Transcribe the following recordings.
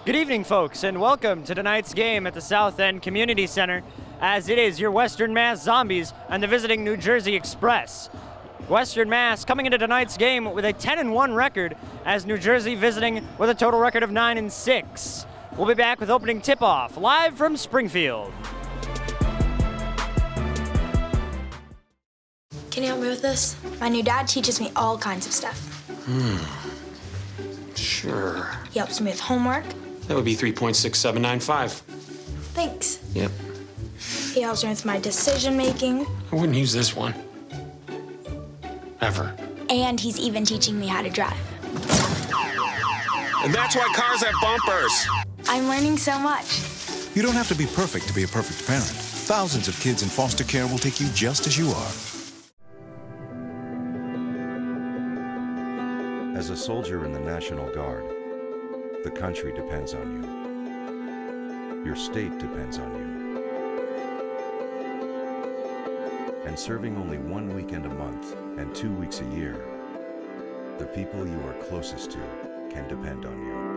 Good evening, folks, and welcome to tonight's game at the South End Community Center, as it is your Western Mass Zombies and the visiting New Jersey Express. Western Mass coming into tonight's game with a 10-1 record, as New Jersey visiting with a total record of 9-6. We'll be back with opening tip-off, live from Springfield. Can you help me with this? My new dad teaches me all kinds of stuff. Sure. He helps me with homework. That would be 3.6795. Thanks. Yep. He helps me with my decision making. I wouldn't use this one. Ever. And he's even teaching me how to drive. And that's why cars have bumpers. I'm learning so much. You don't have to be perfect to be a perfect parent. Thousands of kids in foster care will take you just as you are. As a soldier in the National Guard, the country depends on you. Your state depends on you. And serving only 1 weekend a month and 2 weeks a year, the people you are closest to can depend on you.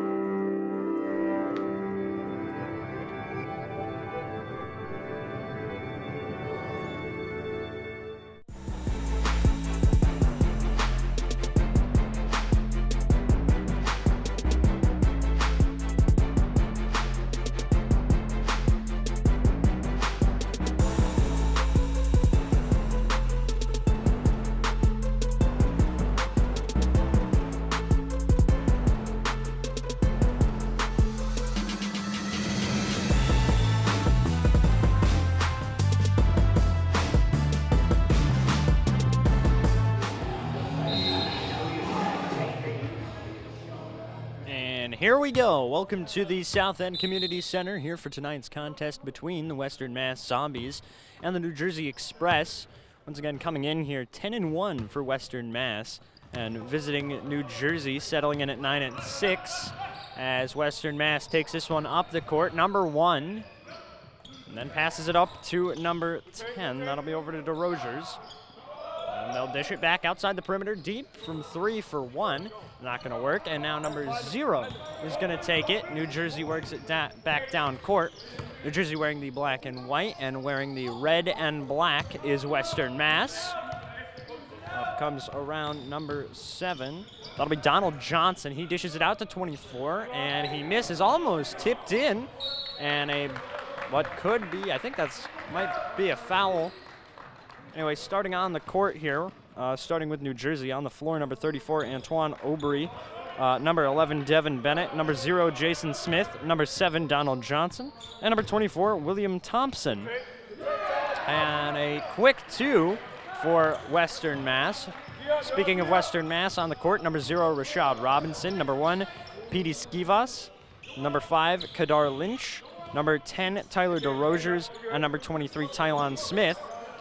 Here we go. Welcome to the South End Community Center, here for tonight's contest between the Western Mass Zombies and the New Jersey Express. Once again, coming in here 10-1 for Western Mass, and visiting New Jersey, settling in at 9-6, as Western Mass takes this one up the court, number 1, and then passes it up to number 10. That'll be over to DeRozers. And they'll dish it back outside the perimeter, deep from 3 for 1. Not going to work, and now number 0 is going to take it. New Jersey works it back down court. New Jersey wearing the black and white, and wearing the red and black is Western Mass. Up comes around number 7. That'll be Donald Johnson. He dishes it out to 24, and he misses, almost tipped in, and what could be, I think might be a foul. Anyway, starting on the court here, starting with New Jersey, on the floor, number 34, Antoine Aubry, number 11, Devin Bennett, number 0, Jason Smith, number 7, Donald Johnson, and number 24, William Thompson. And a quick 2 for Western Mass. Speaking of Western Mass, on the court, number 0, Rashad Robinson, number 1, Petey Skivas, number 5, Kadar Lynch, number 10, Tyler DeRozers, and number 23, Tylon Smith,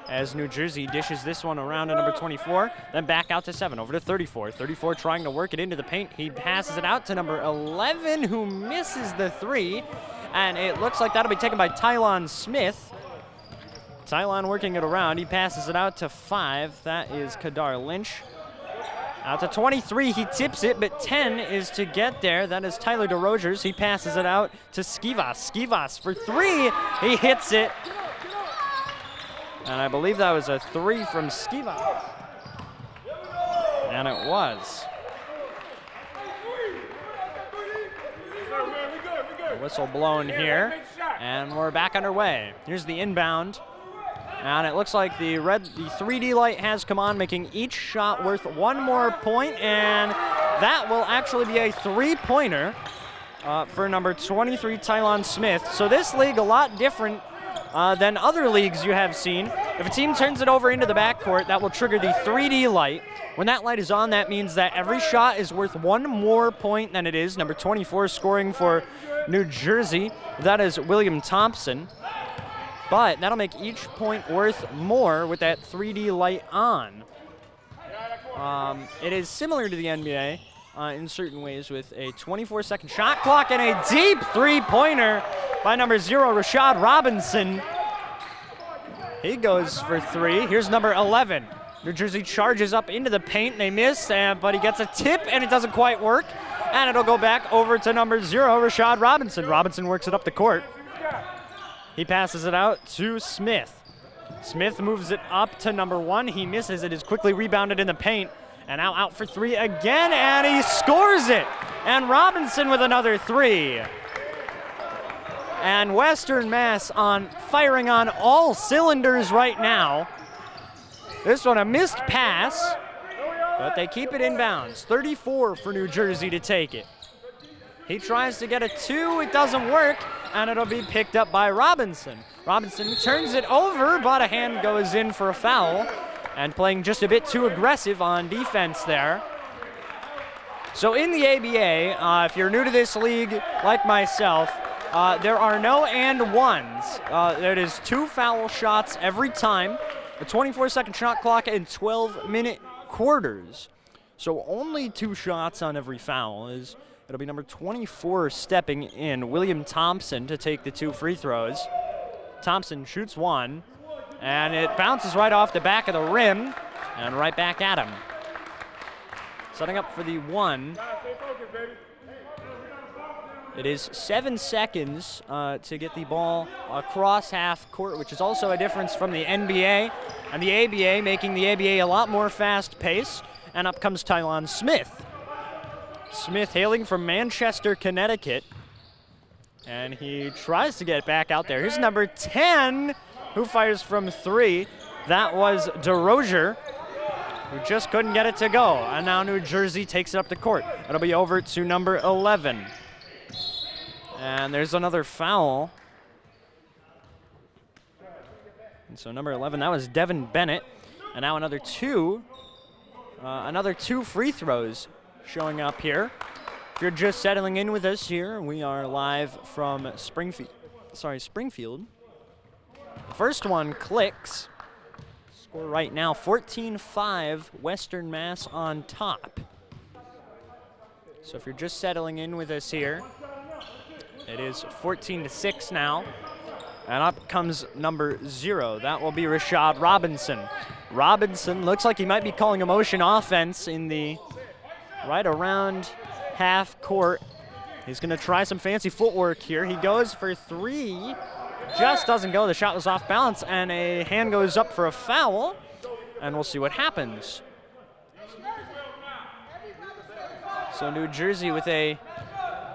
as New Jersey dishes this one around to number 24, then back out to 7, over to 34. 34 trying to work it into the paint. He passes it out to number 11, who misses the 3, and it looks like that'll be taken by Tylon Smith. Tylon working it around. He passes it out to 5. That is Kadar Lynch. Out to 23, he tips it, but 10 is to get there. That is Tyler DeRozers. He passes it out to Skivas. Skivas for 3. He hits it. And I believe that was a 3 from Skiva. And it was. A whistle blown here, and we're back underway. Here's the inbound. And it looks like the 3D light has come on, making each shot worth 1 more point, and that will actually be a 3-pointer for number 23, Tylon Smith. So this league, a lot different than other leagues you have seen. If a team turns it over into the backcourt, that will trigger the 3D light. When that light is on, that means that every shot is worth 1 more point than it is. Number 24 scoring for New Jersey. That is William Thompson. But that'll make each point worth more with that 3D light on. It is similar to the NBA in certain ways, with a 24-second shot clock and a deep 3-pointer by number 0, Rashad Robinson. He goes for 3. Here's number 11. New Jersey charges up into the paint. They miss, but he gets a tip, and it doesn't quite work. And it'll go back over to number 0, Rashad Robinson. Robinson works it up the court. He passes it out to Smith. Smith moves it up to number 1. He misses. It is quickly rebounded in the paint. And now out for 3 again, and he scores it. And Robinson with another 3. And Western Mass firing on all cylinders right now. This one a missed pass, but they keep it inbounds. 34 for New Jersey to take it. He tries to get a 2, it doesn't work, and it'll be picked up by Robinson. Robinson turns it over, but a hand goes in for a foul, and playing just a bit too aggressive on defense there. So in the ABA, if you're new to this league like myself, there are no and ones. There is 2 foul shots every time, a 24-second shot clock, and 12-minute quarters. So only 2 shots on every foul. It'll be number 24 stepping in, William Thompson, to take the 2 free throws. Thompson shoots 1, and it bounces right off the back of the rim and right back at him. Setting up for the 1. It is 7 seconds to get the ball across half court, which is also a difference from the NBA and the ABA, making the ABA a lot more fast-paced. And up comes Tylon Smith. Smith hailing from Manchester, Connecticut. And he tries to get back out there. Here's number 10, who fires from 3. That was DeRozier, who just couldn't get it to go. And now New Jersey takes it up the court. It'll be over to number 11. And there's another foul. And so number 11, that was Devin Bennett. And now another 2 free throws showing up here. If you're just settling in with us here, we are live from Springfield. The first one clicks. Score right now, 14-5, Western Mass on top. So if you're just settling in with us here, it is 14-6 now. And up comes number 0. That will be Rashad Robinson. Robinson looks like he might be calling a motion offense in the right around half court. He's going to try some fancy footwork here. He goes for 3. Just doesn't go. The shot was off balance, and a hand goes up for a foul. And we'll see what happens. So New Jersey with a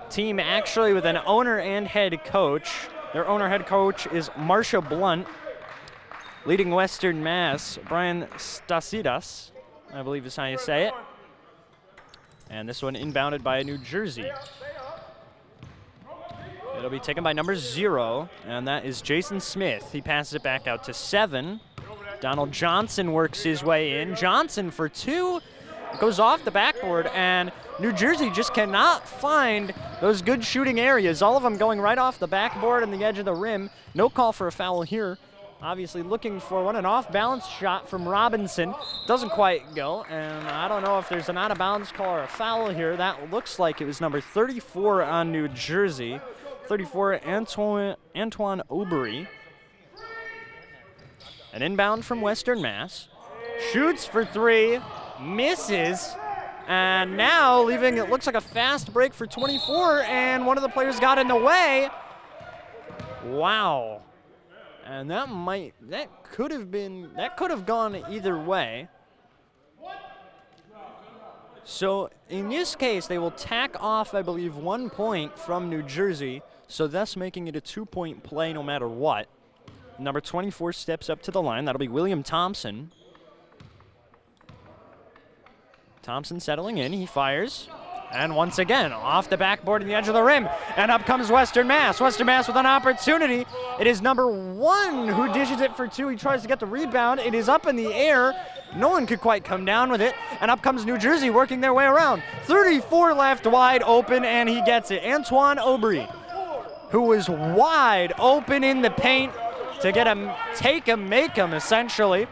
team actually with an owner and head coach. Their owner-head coach is Marcia Blunt. Leading Western Mass, Brian Stasidas, I believe is how you say it. And this one inbounded by New Jersey. It'll be taken by number 0, and that is Jason Smith. He passes it back out to 7. Donald Johnson works his way in. Johnson for 2. Goes off the backboard, and New Jersey just cannot find those good shooting areas. All of them going right off the backboard and the edge of the rim. No call for a foul here. Obviously looking for one, an off-balance shot from Robinson. Doesn't quite go, and I don't know if there's an out-of-bounds call or a foul here. That looks like it was number 34 on New Jersey. 34, Antoine Aubry. An inbound from Western Mass. Shoots for 3, misses, and now leaving, it looks like a fast break for 24, and one of the players got in the way. Wow. And that could have gone either way. So in this case, they will tack off, I believe, 1 point from New Jersey, so thus making it a 2-point play no matter what. Number 24 steps up to the line. That'll be William Thompson. Thompson settling in, he fires. And once again, off the backboard and the edge of the rim. And up comes Western Mass. Western Mass with an opportunity. It is number 1 who dishes it for 2. He tries to get the rebound. It is up in the air. No one could quite come down with it. And up comes New Jersey working their way around. 34 left, wide open, and he gets it. Antoine Aubry, who was wide open in the paint to get him, take him, make him, essentially.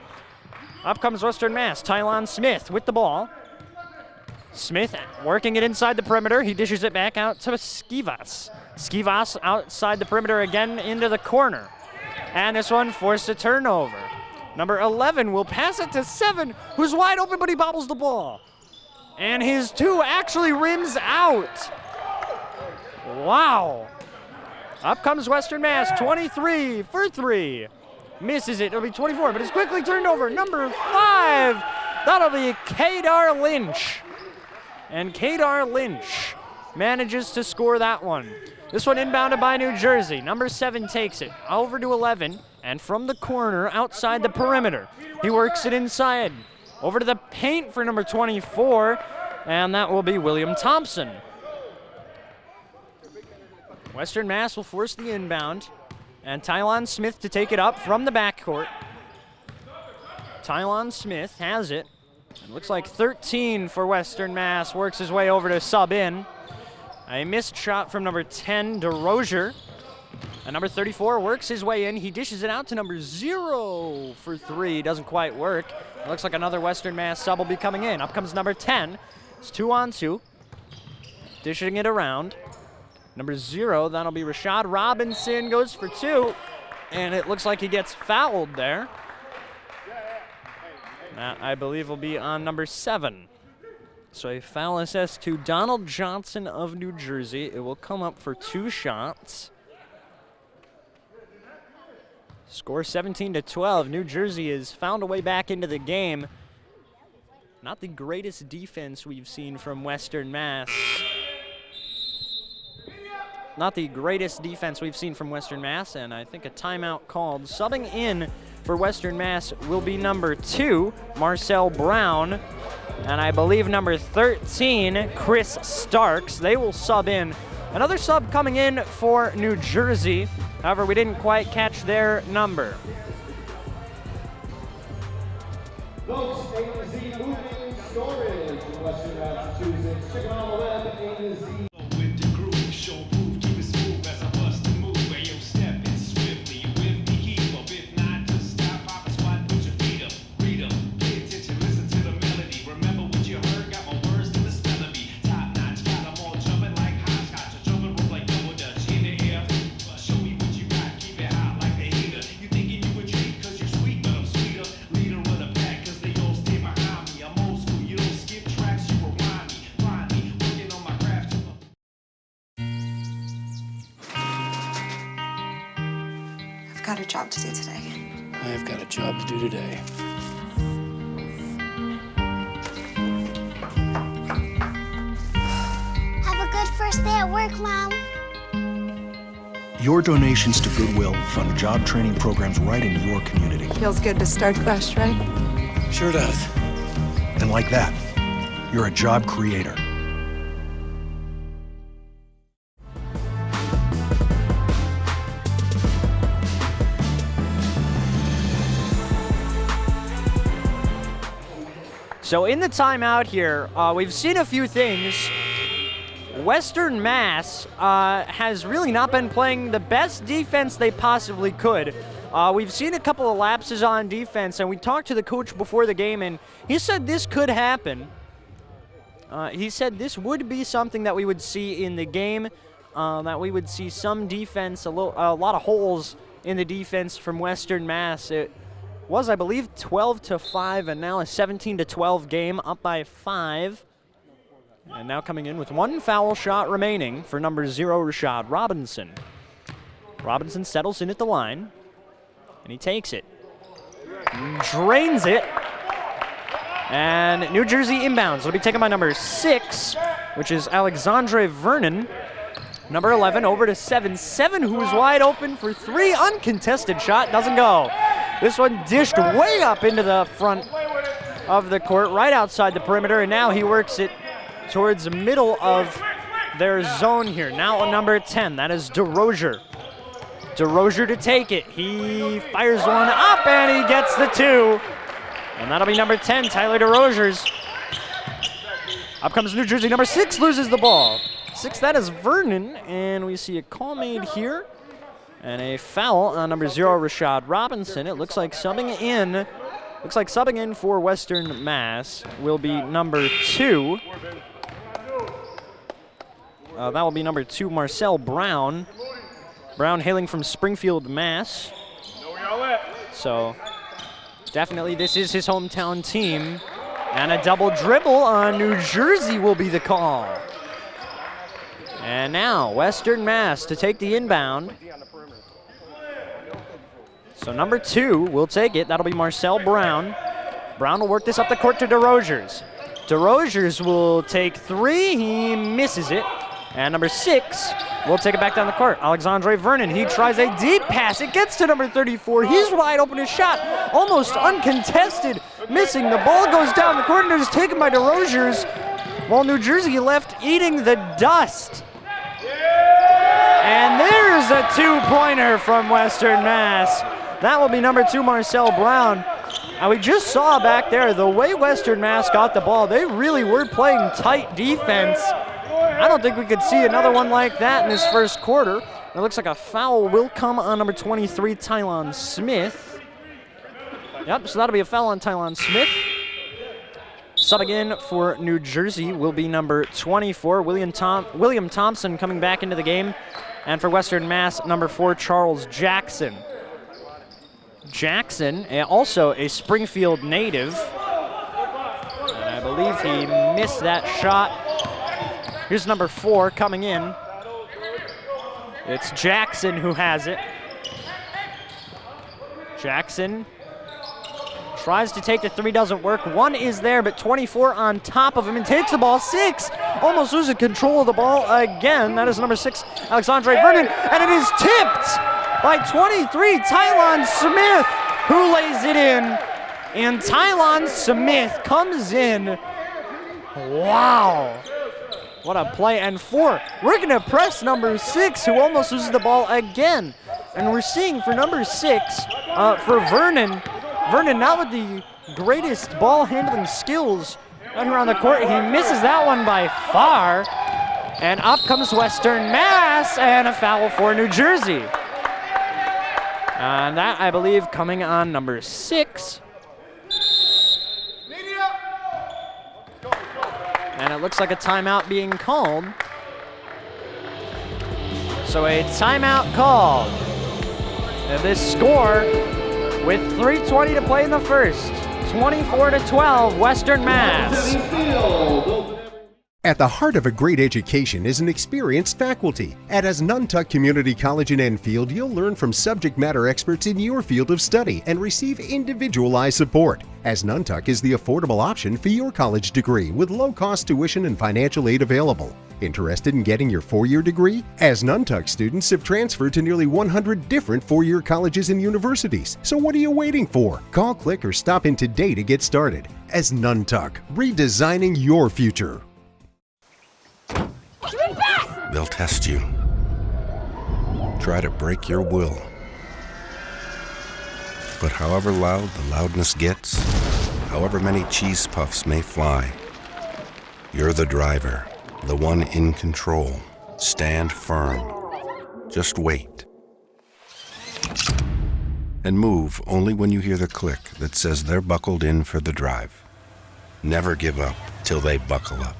Up comes Western Mass. Tylon Smith with the ball. Smith working it inside the perimeter. He dishes it back out to Skivas. Skivas outside the perimeter again into the corner. And this one forced a turnover. Number 11 will pass it to 7, who's wide open, but he bobbles the ball. And his 2 actually rims out. Wow. Up comes Western Mass, 23 for 3. Misses it, it'll be 24, but it's quickly turned over. Number 5, that'll be Kadar Lynch. And Kadar Lynch manages to score that one. This one inbounded by New Jersey. Number 7 takes it over to 11, and from the corner outside the perimeter, he works it inside. Over to the paint for number 24, and that will be William Thompson. Western Mass will force the inbound, and Tylon Smith to take it up from the backcourt. Tylon Smith has it. It looks like 13 for Western Mass, works his way over to sub in. A missed shot from number 10, DeRozier. And number 34 works his way in. He dishes it out to number 0 for 3. Doesn't quite work. It looks like another Western Mass sub will be coming in. Up comes number 10. It's 2-on-2. Dishing it around. Number 0, that'll be Rashad Robinson, goes for 2. And it looks like he gets fouled there. That, I believe, will be on number 7. So a foul assessed to Donald Johnson of New Jersey. It will come up for 2 shots. Score 17-12. New Jersey has found a way back into the game. Not the greatest defense we've seen from Western Mass. Not the greatest defense we've seen from Western Mass, and I think a timeout called. Subbing in for Western Mass will be number 2, Marcel Brown, and I believe number 13, Chris Starks. They will sub in. Another sub coming in for New Jersey. However, we didn't quite catch their number. Folks, A-Z moving storage in Western Massachusetts. Check it on the web, A-Z. With the groove, show proof, keep it smooth as I bust the move. Hey, yo, step it swiftly, you with me, keep up. If not, just stop, pop a squat, put your feet up, read up, pay attention, listen to the melody. Remember what you heard, got my words to the spell of me. Top notch, got them all jumping like hopscotch, a jumping rope like double dutch in the air. Show me what you got, keep it hot like the heater. You thinking you a treat, cause you're sweet, but I'm sweeter. Leader of the pack, cause they all stay behind me. I'm old school, you don't skip tracks, you rewind me. Find me, working on my craft. I've got a job to do today. I've got a job to do today. Have a good first day at work, Mom. Your donations to Goodwill fund job training programs right in your community. Feels good to start fresh, right? Sure does. And like that, you're a job creator. So in the timeout here, we've seen a few things. Western Mass has really not been playing the best defense they possibly could. We've seen a couple of lapses on defense, and we talked to the coach before the game, and he said this could happen. He said this would be something that we would see in the game, that we would see some defense, a lot of holes in the defense from Western Mass. It was, I believe, 12-5, and now a 17-12 game, up by 5. And now coming in with 1 foul shot remaining for number 0, Rashad Robinson. Robinson settles in at the line, and he takes it. Drains it. And New Jersey inbounds. It'll be taken by number 6, which is Alexandre Vernon. Number 11 over to 7, who is wide open for 3. Uncontested shot, doesn't go. This one dished way up into the front of the court, right outside the perimeter, and now he works it towards the middle of their zone here. Now on number 10, that is DeRozier. DeRozier to take it. He fires one up, and he gets the 2. And that'll be number 10, Tyler DeRozier's. Up comes New Jersey. Number 6 loses the ball. 6, that is Vernon, and we see a call made here. And a foul on number 0, Rashad Robinson. It looks like subbing in for Western Mass will be number 2. That will be number 2, Marcel Brown. Brown hailing from Springfield, Mass. So definitely this is his hometown team. And a double dribble on New Jersey will be the call. And now Western Mass to take the inbound. So number 2 will take it. That'll be Marcel Brown. Brown will work this up the court to DeRogers. DeRogers will take 3. He misses it. And number 6 will take it back down the court. Alexandre Vernon, he tries a deep pass. It gets to number 34. He's wide open, his shot almost uncontested, missing. The ball goes down the court and it is taken by DeRogers, while New Jersey left eating the dust. And there's a 2-pointer from Western Mass. That will be number 2, Marcel Brown. And we just saw back there the way Western Mass got the ball. They really were playing tight defense. I don't think we could see another one like that in this first quarter. It looks like a foul will come on number 23, Tylon Smith. Yep, so that'll be a foul on Tylon Smith. Subbing in for New Jersey will be number 24, William Thompson coming back into the game. And for Western Mass, number 4, Charles Jackson. Jackson, also a Springfield native. And I believe he missed that shot. Here's number 4 coming in. It's Jackson who has it. Jackson tries to take the 3, doesn't work. 1 is there, but 24 on top of him and takes the ball. 6 almost loses control of the ball again. That is number 6, Alexandre Vernon, and it is tipped by 23, Tylon Smith, who lays it in. And Tylon Smith comes in. Wow. What a play. And 4, we're going to press number 6, who almost loses the ball again. And we're seeing for number 6, for Vernon not with the greatest ball handling skills out here on the court. He misses that one by far. And up comes Western Mass, and a foul for New Jersey. And that, I believe, coming on number 6. And it looks like a timeout being called. So a timeout called. And this score, with 3:20 to play in the first, 24-12, Western Mass. At the heart of a great education is an experienced faculty. At Asnuntuck Community College in Enfield, you'll learn from subject matter experts in your field of study and receive individualized support. Asnuntuck is the affordable option for your college degree with low-cost tuition and financial aid available. Interested in getting your 4-year degree? Asnuntuck students have transferred to nearly 100 different 4-year colleges and universities. So what are you waiting for? Call, click, or stop in today to get started. Asnuntuck, redesigning your future. They'll test you. Try to break your will. But however loud the loudness gets, however many cheese puffs may fly, you're the driver, the one in control. Stand firm. Just wait. And move only when you hear the click that says they're buckled in for the drive. Never give up till they buckle up.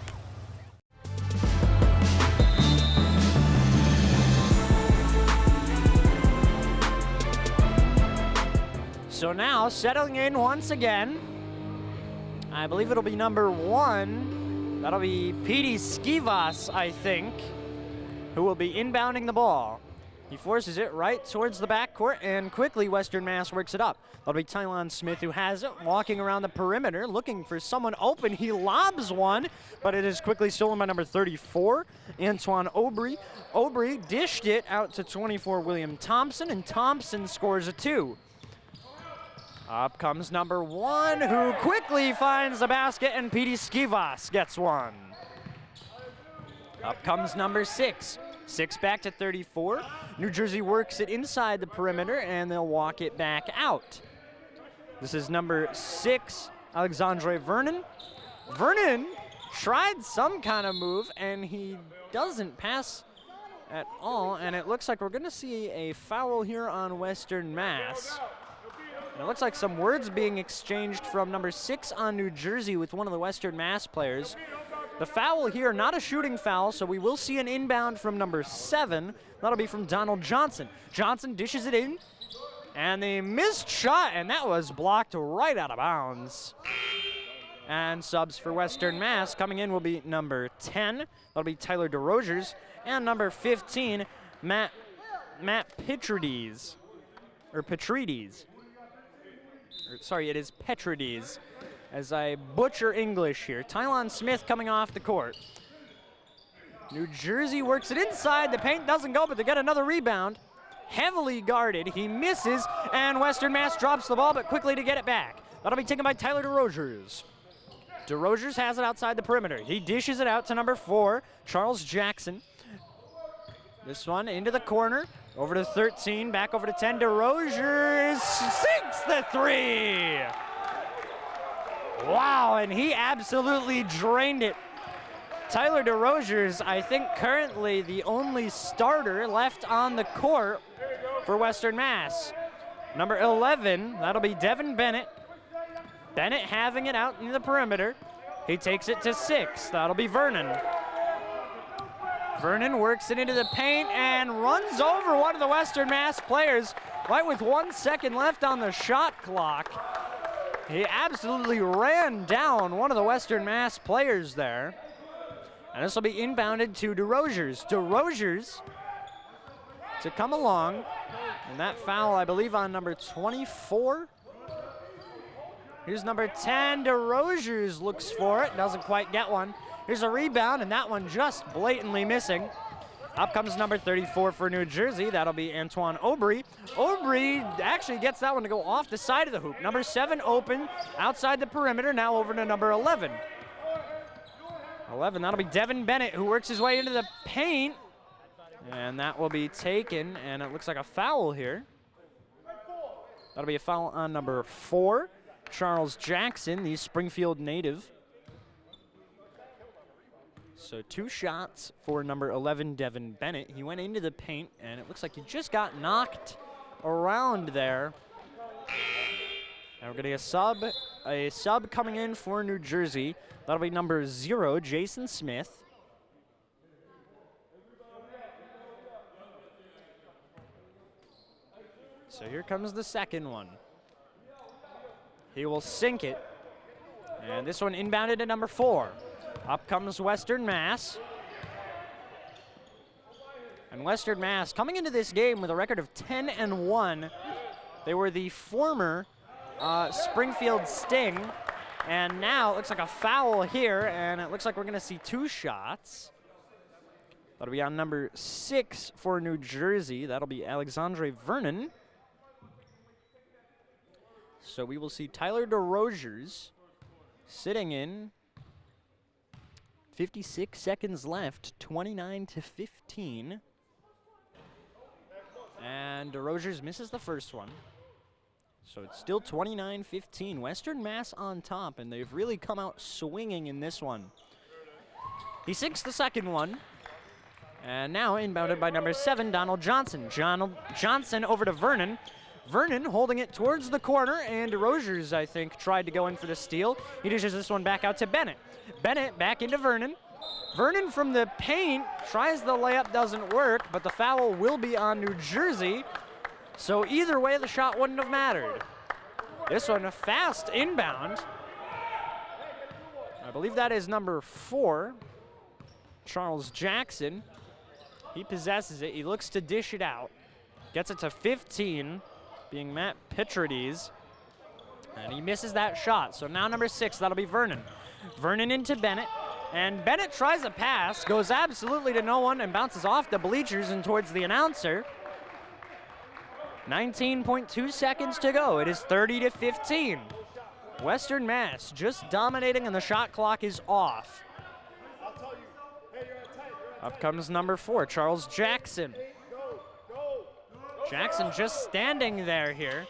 So now, settling in once again, I believe it'll be number 1. That'll be Petey Skivas, I think, who will be inbounding the ball. He forces it right towards the backcourt, and quickly Western Mass works it up. That'll be Tylon Smith who has it, walking around the perimeter, looking for someone open. He lobs one, but it is quickly stolen by number 34, Antoine Aubry. Aubry dished it out to 24, William Thompson, and Thompson scores a 2. Up comes number 1, who quickly finds the basket, and Petey Skivas gets one. Up comes number 6. 6 back to 34. New Jersey works it inside the perimeter, and they'll walk it back out. This is number 6, Alexandre Vernon. Vernon tried some kind of move, and he doesn't pass at all, and it looks like we're going to see a foul here on Western Mass. And it looks like some words being exchanged from number 6 on New Jersey with one of the Western Mass players. The foul here, not a shooting foul, so we will see an inbound from number 7. That'll be from Donald Johnson. Johnson dishes it in, and the missed shot, and that was blocked right out of bounds. And subs for Western Mass coming in will be number 10. That'll be Tyler DeRogers. And number 15, Matt Petrides. Or Petrides. Sorry, it is Petrides, as I butcher English here. Tylon Smith coming off the court. New Jersey works it inside. The paint doesn't go, but they get another rebound. Heavily guarded. He misses, and Western Mass drops the ball, but quickly to get it back. That'll be taken by Tyler DeRogers. DeRogers has it outside the perimeter. He dishes it out to number 4, Charles Jackson. This one into the corner. Over to 13, back over to 10. DeRogers sinks the 3. Wow, and he absolutely drained it. Tyler DeRogers, I think currently the only starter left on the court for Western Mass. Number 11, that'll be Devin Bennett. Bennett having it out in the perimeter. He takes it to 6. That'll be Vernon. Vernon works it into the paint and runs over one of the Western Mass players right with 1 second left on the shot clock. He absolutely ran down one of the Western Mass players there. And this will be inbounded to DeRogers. DeRogers to come along. And that foul, I believe, on number 24. Here's number 10. DeRogers looks for it. Doesn't quite get one. Here's a rebound, and that one just blatantly missing. Up comes number 34 for New Jersey. That'll be Antoine Aubry. Aubry actually gets that one to go off the side of the hoop. Number 7 open outside the perimeter. Now over to number 11. 11, that'll be Devin Bennett, who works his way into the paint. And that will be taken, and it looks like a foul here. That'll be a foul on number 4, Charles Jackson, the Springfield native. So 2 shots for number 11, Devin Bennett. He went into the paint, and it looks like he just got knocked around there. Now we're getting a sub coming in for New Jersey. That'll be number 0, Jason Smith. So here comes the second one. He will sink it. And this one inbounded to number 4. Up comes Western Mass. And Western Mass coming into this game with a record of 10-1. They were the former Springfield Sting. And now it looks like a foul here, and it looks like we're going to see 2 shots. That'll be on number 6 for New Jersey. That'll be Alexandre Vernon. So we will see Tyler DeRogers sitting in. 56 seconds left, 29-15. And DeRogers misses the first one. So it's still 29-15. Western Mass on top, and they've really come out swinging in this one. He sinks the second one. And now inbounded by number 7, Donald Johnson. Johnson over to Vernon. Vernon holding it towards the corner, and DeRogers, I think, tried to go in for the steal. He dishes this one back out to Bennett. Bennett back into Vernon. Vernon from the paint tries the layup, doesn't work, but the foul will be on New Jersey. So either way, the shot wouldn't have mattered. This one, a fast inbound. I believe that is number 4, Charles Jackson. He possesses it. He looks to dish it out. Gets it to 15, being Matt Petrides. And he misses that shot. So now number 6, that'll be Vernon. Vernon into Bennett. And Bennett tries a pass, goes absolutely to no one, and bounces off the bleachers and towards the announcer. 19.2 seconds to go. It is 30-15. Western Mass just dominating, and the shot clock is off. Up comes number 4, Charles Jackson. Jackson just standing there here.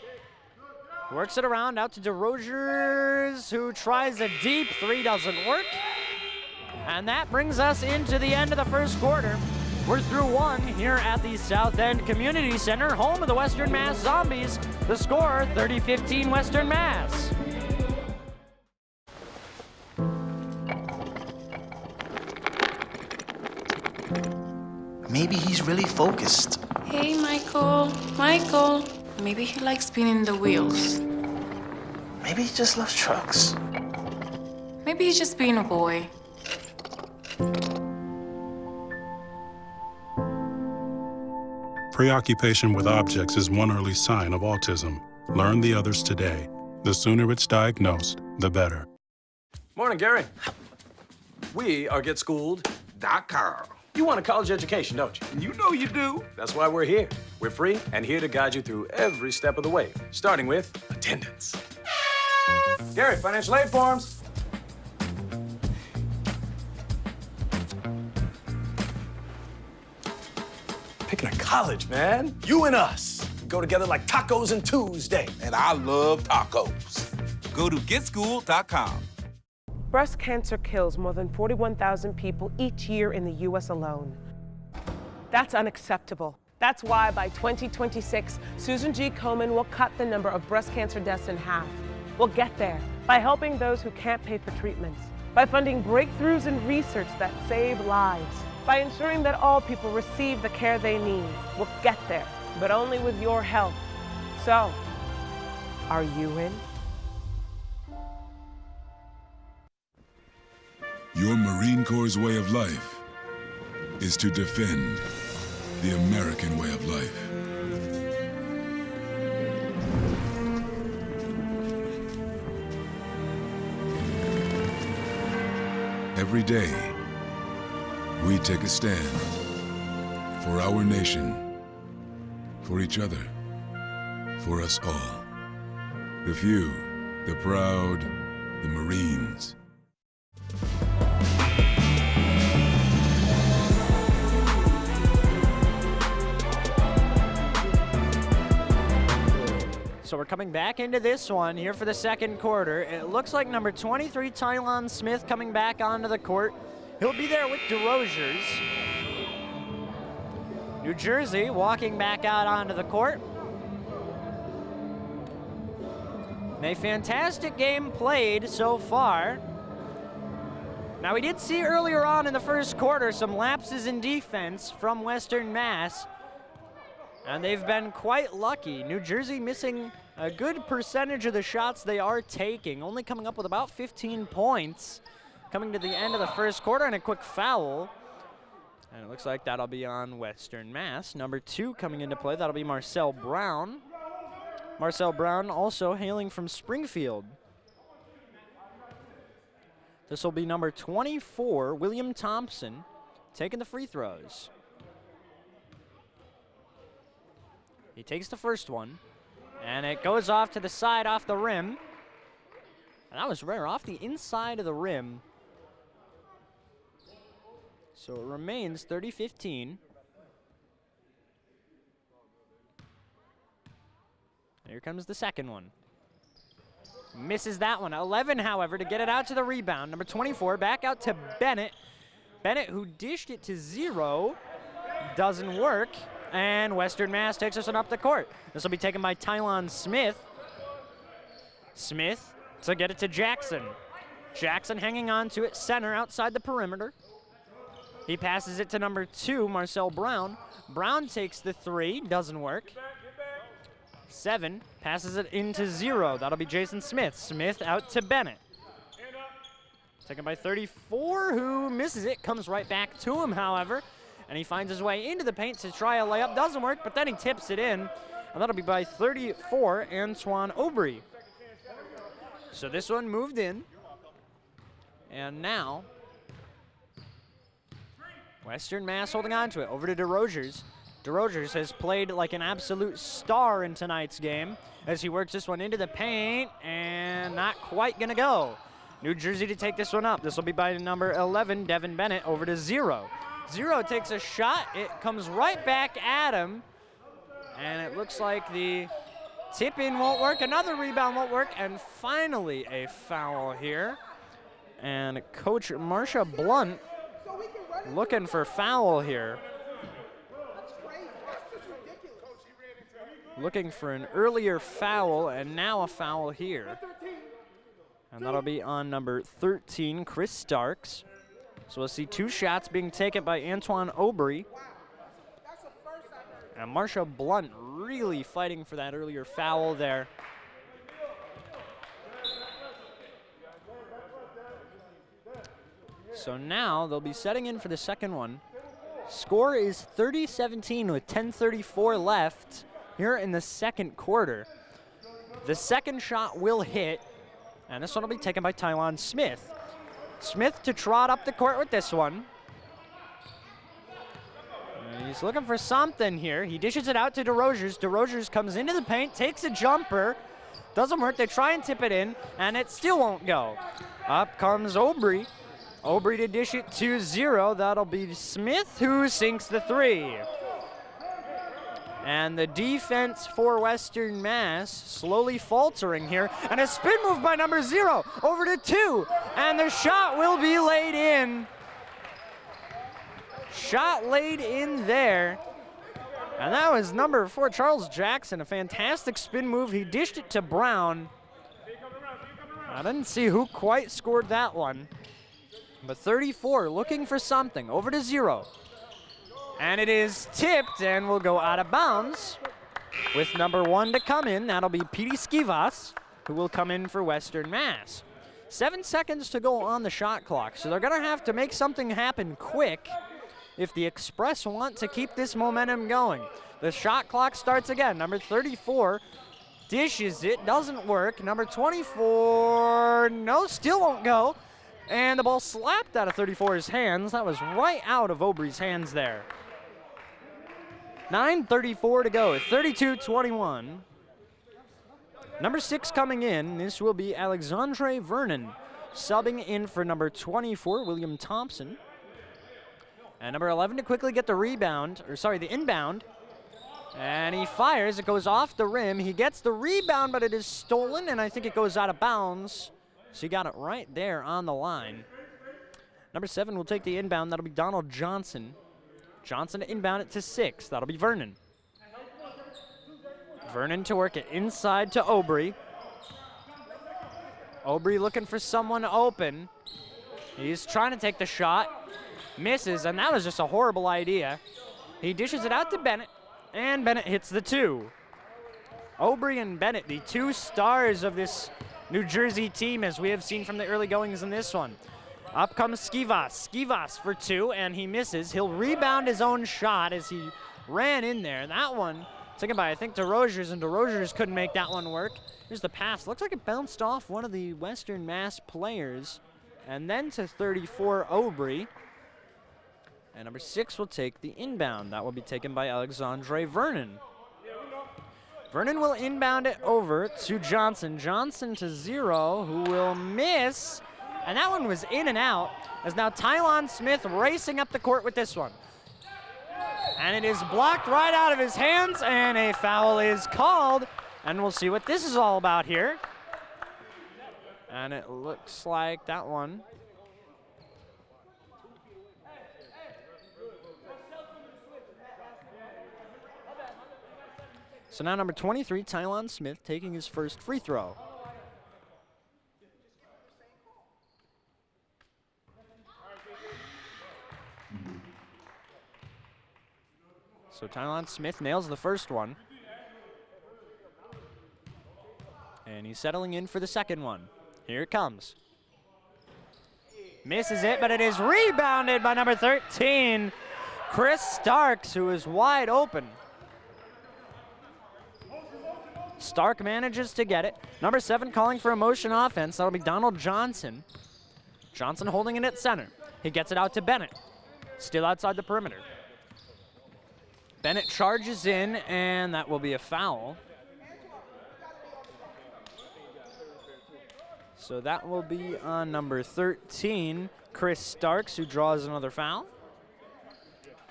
Works it around out to DeRogers, who tries a deep 3, doesn't work. And that brings us into the end of the first quarter. We're through 1 here at the South End Community Center, home of the Western Mass Zombies. The score, 30-15 Western Mass. Maybe he's really focused. Hey, Michael. Michael. Maybe he likes spinning the wheels. Maybe he just loves trucks. Maybe he's just being a boy. Preoccupation with objects is one early sign of autism. Learn the others today. The sooner it's diagnosed, the better. Morning, Gary. We are GetSchooled.com. You want a college education, don't you? You know you do. That's why we're here. We're free and here to guide you through every step of the way, starting with attendance. Gary, financial aid forms. Picking a college, man. You and us. We go together like tacos and Tuesday. And I love tacos. Go to GetSchooled.com. Breast cancer kills more than 41,000 people each year in the U.S. alone. That's unacceptable. That's why by 2026, Susan G. Komen will cut the number of breast cancer deaths in half. We'll get there by helping those who can't pay for treatments, by funding breakthroughs in research that save lives, by ensuring that all people receive the care they need. We'll get there, but only with your help. So, are you in? Your Marine Corps' way of life is to defend the American way of life. Every day, we take a stand for our nation, for each other, for us all. The few, the proud, the Marines. So we're coming back into this one here for the second quarter. It looks like number 23, Tylon Smith, coming back onto the court. He'll be there with DeRozers. New Jersey walking back out onto the court. And a fantastic game played so far. Now, we did see earlier on in the first quarter some lapses in defense from Western Mass. And they've been quite lucky. New Jersey missing a good percentage of the shots they are taking, only coming up with about 15 points coming to the end of the first quarter, and a quick foul. And it looks like that'll be on Western Mass. Number 2 coming into play, that'll be Marcel Brown. Marcel Brown also hailing from Springfield. This will be number 24, William Thompson, taking the free throws. He takes the first one, and it goes off to the side off the rim. And that was rare, off the inside of the rim. So it remains 30-15. Here comes the second one. Misses that one. 11, however, to get it out to the rebound. Number 24, back out to Bennett. Bennett, who dished it to 0, doesn't work. And Western Mass takes us on up the court. This will be taken by Tylon Smith. Smith to get it to Jackson. Jackson hanging on to it, center outside the perimeter. He passes it to number 2, Marcel Brown. Brown takes the 3, doesn't work. 7, passes it into 0. That'll be Jason Smith. Smith out to Bennett. Taken by 34, who misses it, comes right back to him, however. And he finds his way into the paint to try a layup. Doesn't work, but then he tips it in. And that'll be by 34, Antoine Aubry. So this one moved in. And now, Western Mass holding on to it. Over to DeRozers. DeRozers has played like an absolute star in tonight's game as he works this one into the paint, and not quite gonna go. New Jersey to take this one up. This will be by number 11, Devin Bennett, over to 0. 0 takes a shot. It comes right back at him. And it looks like the tip-in won't work. Another rebound won't work. And finally a foul here. And Coach Marsha Blunt looking for foul here. Looking for an earlier foul, and now a foul here. And that'll be on number 13, Chris Starks. So we'll see 2 shots being taken by Antoine Aubry. And Marsha Blunt really fighting for that earlier foul there. So now they'll be setting in for the second one. Score is 30-17 with 10:34 left here in the second quarter. The second shot will hit, and this one will be taken by Tylon Smith. Smith to trot up the court with this one. And he's looking for something here. He dishes it out to DeRozers. DeRozers comes into the paint, takes a jumper. Doesn't work. They try and tip it in, and it still won't go. Up comes Aubrey. Aubrey to dish it to 0. That'll be Smith who sinks the 3. And the defense for Western Mass slowly faltering here. And a spin move by number 0 over to 2. And the shot will be laid in. Shot laid in there. And that was number 4, Charles Jackson. A fantastic spin move. He dished it to Brown. I didn't see who quite scored that one. But 34 looking for something. Over to 0. And it is tipped and will go out of bounds with number 1 to come in. That'll be Petey Skivas, who will come in for Western Mass. 7 seconds to go on the shot clock, so they're going to have to make something happen quick if the Express want to keep this momentum going. The shot clock starts again. Number 34 dishes it, doesn't work. Number 24, no, still won't go. And the ball slapped out of 34's hands. That was right out of Aubrey's hands there. 9:34 to go, 32-21. Number 6 coming in, this will be Alexandre Vernon, subbing in for number 24, William Thompson. And number 11 to quickly get the rebound, the inbound. And he fires, it goes off the rim. He gets the rebound, but it is stolen, and I think it goes out of bounds. So he got it right there on the line. Number 7 will take the inbound, that'll be Donald Johnson. Johnson to inbound it to 6. That'll be Vernon. Vernon to work it inside to Aubrey. Aubrey looking for someone open. He's trying to take the shot. Misses, and that was just a horrible idea. He dishes it out to Bennett, and Bennett hits the 2. Aubrey and Bennett, the 2 stars of this New Jersey team, as we have seen from the early goings in this one. Up comes Skivas. Skivas for 2, and he misses. He'll rebound his own shot as he ran in there. That one taken by, I think, DeRozers, and DeRozers couldn't make that one work. Here's the pass. Looks like it bounced off one of the Western Mass players. And then to 34, Aubrey. And number 6 will take the inbound. That will be taken by Alexandre Vernon. Vernon will inbound it over to Johnson. Johnson to 0, who will miss. And that one was in and out, as now Tylon Smith racing up the court with this one. And it is blocked right out of his hands, and a foul is called. And we'll see what this is all about here. And it looks like that one. So now number 23, Tylon Smith, taking his first free throw. So Tylon Smith nails the first one. And he's settling in for the second one. Here it comes. Misses it, but it is rebounded by number 13, Chris Starks, who is wide open. Stark manages to get it. Number 7 calling for a motion offense. That'll be Donald Johnson. Johnson holding it at center. He gets it out to Bennett. Still outside the perimeter. Bennett charges in, and that will be a foul. So that will be on number 13, Chris Starks, who draws another foul.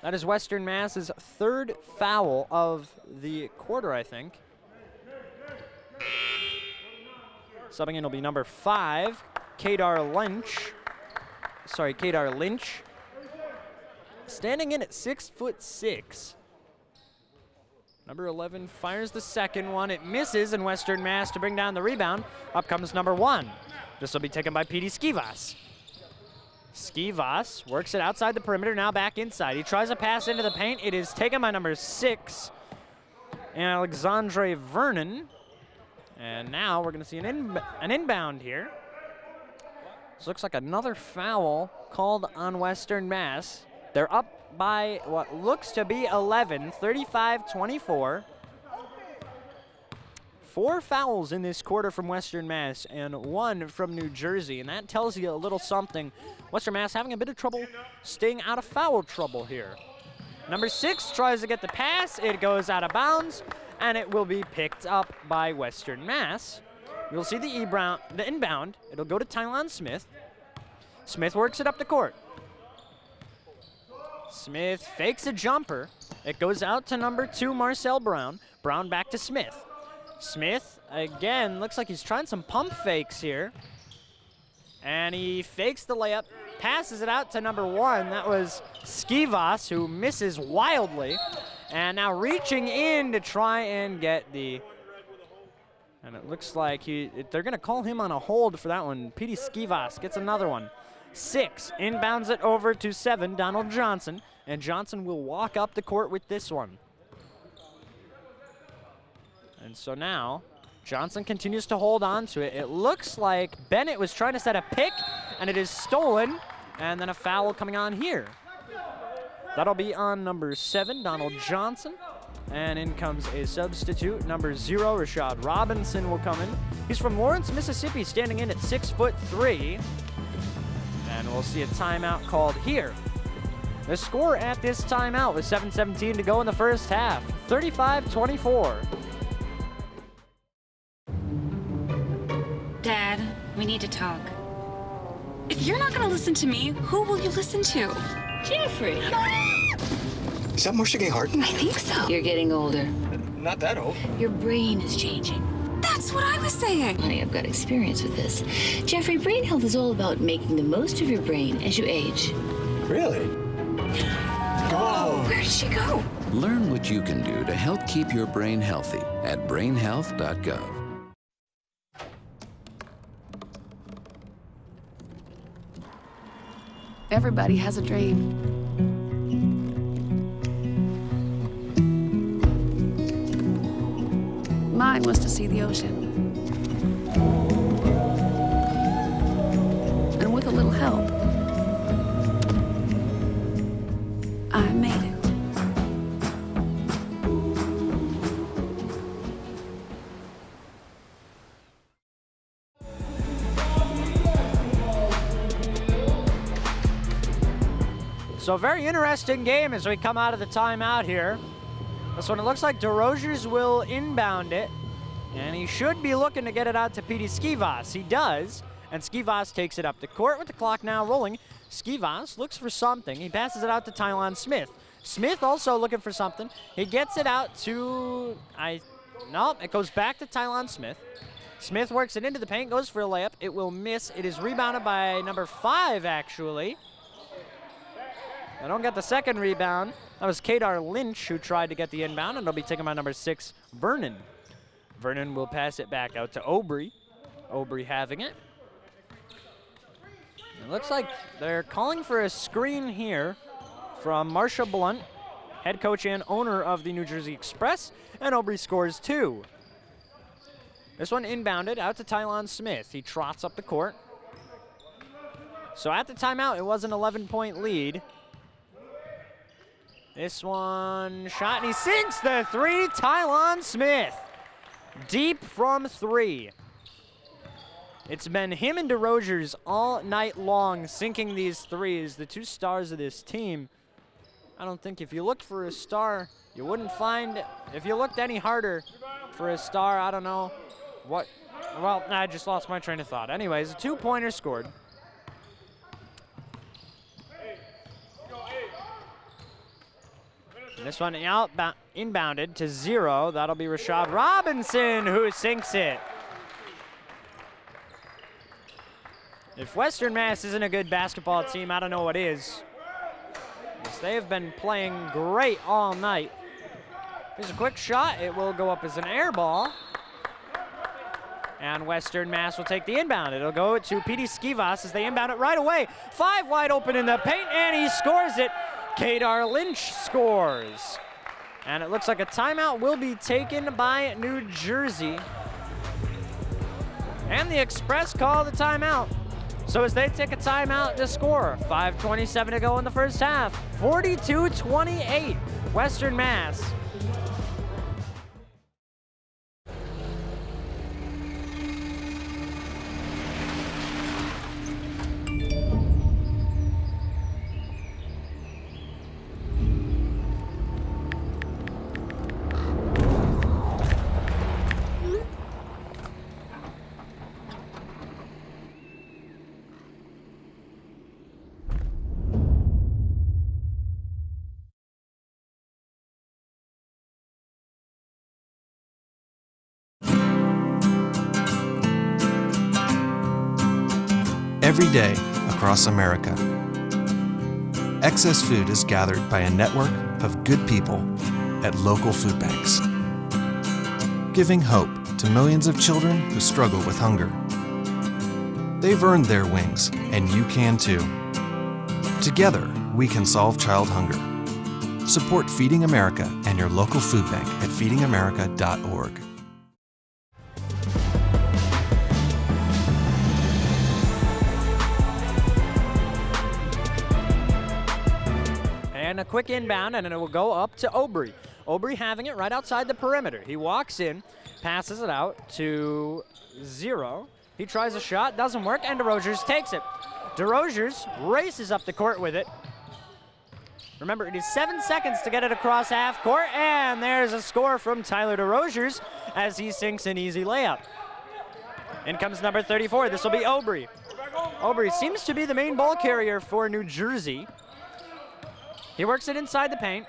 That is Western Mass's 3rd foul of the quarter, I think. Subbing in will be number 5, Kadar Lynch. Standing in at 6'6". Number 11 fires the second one. It misses, and Western Mass to bring down the rebound. Up comes number 1. This will be taken by Petey Skivas. Skivas works it outside the perimeter, now back inside. He tries a pass into the paint. It is taken by number 6, Alexandre Vernon. And now we're going to see an inbound here. This looks like another foul called on Western Mass. They're up by what looks to be 11, 35-24. 4 fouls in this quarter from Western Mass and 1 from New Jersey, and that tells you a little something. Western Mass having a bit of trouble staying out of foul trouble here. Number 6 tries to get the pass. It goes out of bounds, and it will be picked up by Western Mass. You'll see the inbound. It'll go to Tylon Smith. Smith works it up the court. Smith fakes a jumper. It goes out to number 2, Marcel Brown. Brown back to Smith. Smith, again, looks like he's trying some pump fakes here. And he fakes the layup, passes it out to number 1. That was Skivas, who misses wildly. And now reaching in to try and get the... And it looks like they're going to call him on a hold for that one. Petey Skivas gets another one. 6, inbounds it over to 7, Donald Johnson. And Johnson will walk up the court with this one. And so now, Johnson continues to hold on to it. It looks like Bennett was trying to set a pick, and it is stolen. And then a foul coming on here. That'll be on number 7, Donald Johnson. And in comes a substitute. Number 0, Rashad Robinson will come in. He's from Lawrence, Mississippi, standing in at 6'3". And we'll see a timeout called here. The score at this timeout was 7:17 to go in the first half, 35-24. Dad, we need to talk. If you're not going to listen to me, who will you listen to? Jeffrey. Is that Marcia Gay Harden? I think so. You're getting older. Not that old. Your brain is changing. That's what I was saying. Honey, I've got experience with this. Jeffrey, brain health is all about making the most of your brain as you age. Really? Whoa! Where did she go? Learn what you can do to help keep your brain healthy at brainhealth.gov. Everybody has a dream. Mine was to see the ocean. And with a little help, I made it. So a very interesting game as we come out of the timeout here. This one, it looks like DeRozers will inbound it, and he should be looking to get it out to Petey Skivas. He does, and Skivas takes it up the court with the clock now rolling. Skivas looks for something. He passes it out to Tylon Smith. Smith also looking for something. He gets it out to, no, it goes back to Tylon Smith. Smith works it into the paint, goes for a layup. It will miss. It is rebounded by number 5, actually. I don't get the second rebound. That was Kadar Lynch who tried to get the inbound, and it'll be taken by number 6, Vernon. Vernon will pass it back out to Aubry. Aubry having it. It looks like they're calling for a screen here from Marsha Blunt, head coach and owner of the New Jersey Express, and Aubry scores 2. This one inbounded out to Tylon Smith. He trots up the court. So at the timeout, it was an 11-point lead. This one shot, and he sinks the 3, Tylon Smith. Deep from 3. It's been him and DeRozers all night long sinking these threes, the 2 stars of this team. I don't think if you looked for a star, you wouldn't find, if you looked any harder for a star, I don't know what, well, I just lost my train of thought. Anyways, a 2-pointer scored. This one inbounded to 0. That'll be Rashad Robinson who sinks it. If Western Mass isn't a good basketball team, I don't know what is. Because they have been playing great all night. Here's a quick shot. It will go up as an air ball. And Western Mass will take the inbound. It'll go to Petey Skivas as they inbound it right away. 5 wide open in the paint, and he scores it. Kadar Lynch scores. And it looks like a timeout will be taken by New Jersey. And the Express call the timeout. So as they take a timeout to score, 5:27 to go in the first half, 42-28, Western Mass. Every day across America, excess food is gathered by a network of good people at local food banks, giving hope to millions of children who struggle with hunger. They've earned their wings, and you can too. Together, we can solve child hunger. Support Feeding America and your local food bank at feedingamerica.org. And a quick inbound, and it will go up to Aubry. Aubry having it right outside the perimeter. He walks in, passes it out to 0. He tries a shot, doesn't work, and DeRogers takes it. DeRogers races up the court with it. Remember, it is 7 seconds to get it across half court, and there's a score from Tyler DeRogers as he sinks an easy layup. In comes number 34. This will be Aubry. Aubry seems to be the main ball carrier for New Jersey. He works it inside the paint.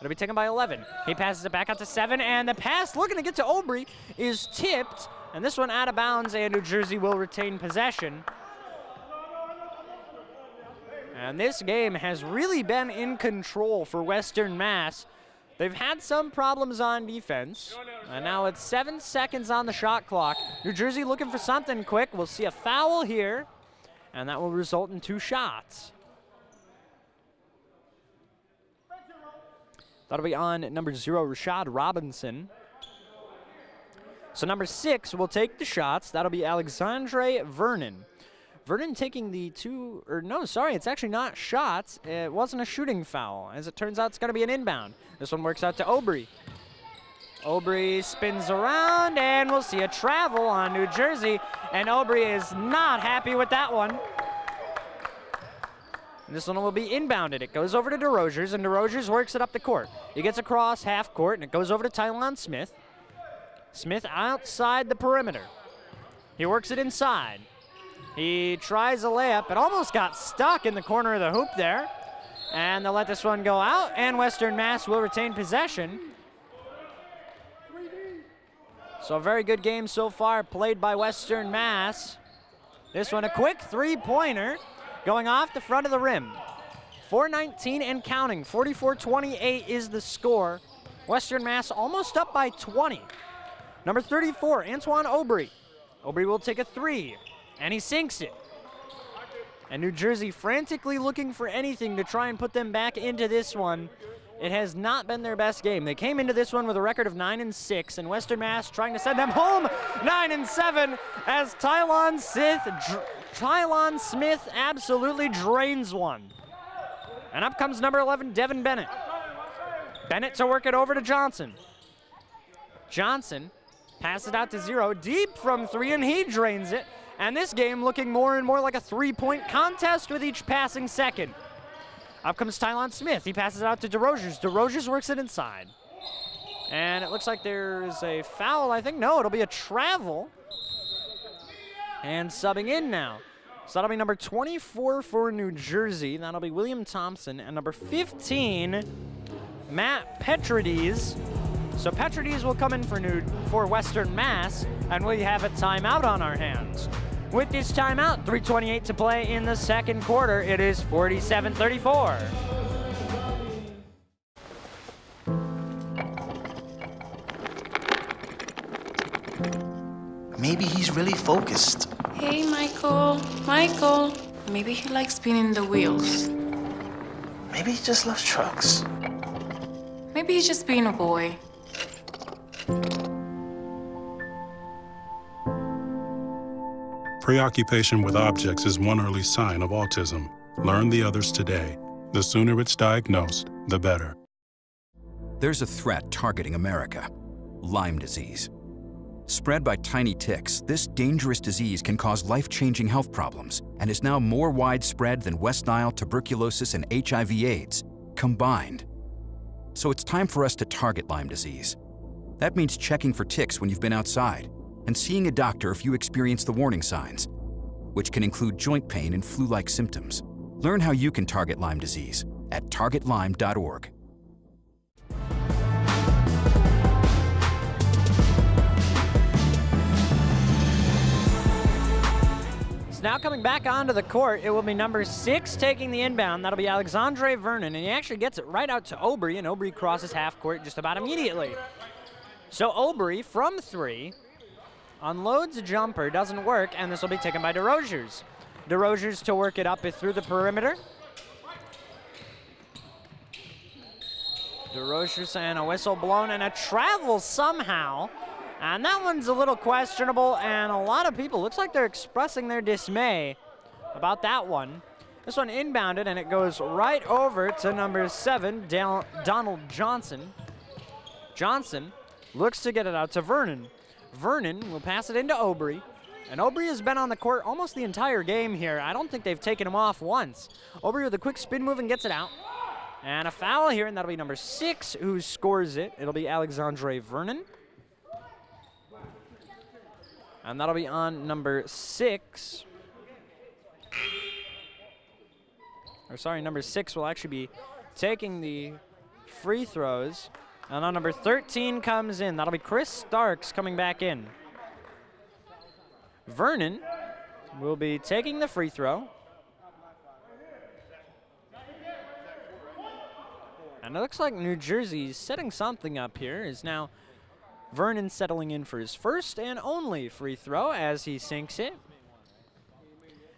It'll be taken by 11. He passes it back out to 7, and the pass looking to get to Aubry is tipped, and this one out of bounds, and New Jersey will retain possession. And this game has really been in control for Western Mass. They've had some problems on defense, and now it's 7 seconds on the shot clock. New Jersey looking for something quick. We'll see a foul here, and that will result in 2 shots. That'll be on number 0, Rashad Robinson. So number 6 will take the shots. That'll be Alexandre Vernon. Vernon taking the it's actually not shots. It wasn't a shooting foul. As it turns out, it's going to be an inbound. This one works out to Aubry. Aubry spins around, and we'll see a travel on New Jersey, and Aubry is not happy with that one. This one will be inbounded. It goes over to DeRogers, and DeRogers works it up the court. He gets across half court, and it goes over to Tylon Smith. Smith outside the perimeter. He works it inside. He tries a layup. It almost got stuck in the corner of the hoop there. And they'll let this one go out, and Western Mass will retain possession. So a very good game so far played by Western Mass. This one a quick three-pointer. Going off the front of the rim. 4:19 and counting. 44-28 is the score. Western Mass almost up by 20. Number 34, Antoine Aubry. Aubry will take a 3, and he sinks it. And New Jersey frantically looking for anything to try and put them back into this one. It has not been their best game. They came into this one with a record of 9-6, and Western Mass trying to send them home 9-7 as Tylon Smith absolutely drains one. And up comes number 11, Devin Bennett. Bennett to work it over to Johnson. Johnson passes it out to 0, deep from 3, and he drains it. And this game looking more and more like a 3-point contest with each passing second. Up comes Tylon Smith. He passes it out to DeRogers. DeRogers works it inside. And it looks like there's a foul, I think. No, it'll be a travel. And subbing in now. So that'll be number 24 for New Jersey. That'll be William Thompson. And number 15, Matt Petrides. So Petrides will come in for Western Mass, and we have a timeout on our hands. With this timeout, 3:28 to play in the second quarter. It is 47-34. Maybe he's really focused. Hey, Michael. Michael. Maybe he likes spinning the wheels. Maybe he just loves trucks. Maybe he's just being a boy. Preoccupation with objects is one early sign of autism. Learn the others today. The sooner it's diagnosed, the better. There's a threat targeting America: Lyme disease. Spread by tiny ticks, this dangerous disease can cause life-changing health problems and is now more widespread than West Nile, tuberculosis, and HIV/AIDS combined. So it's time for us to target Lyme disease. That means checking for ticks when you've been outside and seeing a doctor if you experience the warning signs, which can include joint pain and flu-like symptoms. Learn how you can target Lyme disease at targetlyme.org. So now coming back onto the court, it will be number 6 taking the inbound. That'll be Alexandre Vernon, and he actually gets it right out to Aubry, and Aubry crosses half court just about immediately. So Aubry from 3 unloads a jumper, doesn't work, and this will be taken by DeRosiers. DeRosiers to work it up through the perimeter. DeRosiers and a whistle blown and a travel somehow. And that one's a little questionable, and a lot of people, looks like they're expressing their dismay about that one. This one inbounded, and it goes right over to number 7, Donald Johnson. Johnson looks to get it out to Vernon. Vernon will pass it into Aubry, and Aubry has been on the court almost the entire game here. I don't think they've taken him off once. Aubry with a quick spin move and gets it out. And a foul here, and that'll be number 6 who scores it. It'll be Alexandre Vernon. And that'll be on number 6. Or sorry, number 6 will actually be taking the free throws. And on number 13 comes in. That'll be Chris Starks coming back in. Vernon will be taking the free throw. And it looks like New Jersey's setting something up here. Is now Vernon settling in for his first and only free throw as he sinks it.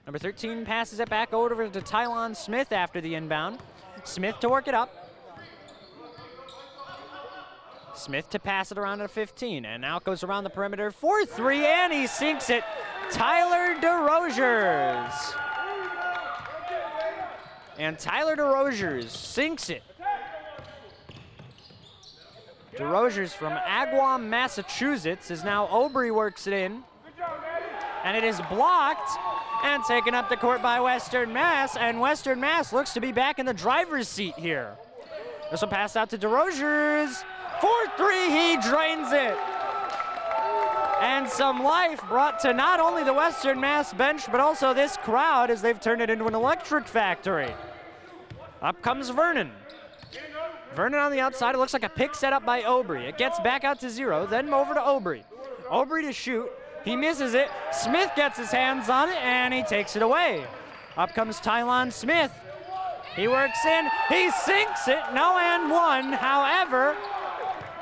Number 13 passes it back over to Tylon Smith after the inbound. Smith to work it up. Smith to pass it around to 15, and now it goes around the perimeter for 3, and he sinks it. Tyler DeRosiers. And Tyler DeRosiers sinks it. DeRosiers from Agawam, Massachusetts, is now Aubry works it in. And it is blocked and taken up the court by Western Mass, and Western Mass looks to be back in the driver's seat here. This will pass out to DeRosiers. For 3, he drains it. And some life brought to not only the Western Mass bench, but also this crowd as they've turned it into an electric factory. Up comes Vernon. Vernon on the outside. It looks like a pick set up by Aubry. It gets back out to 0, then over to Aubry. Aubry to shoot. He misses it. Smith gets his hands on it, and he takes it away. Up comes Tylon Smith. He works in. He sinks it. No and 1. However,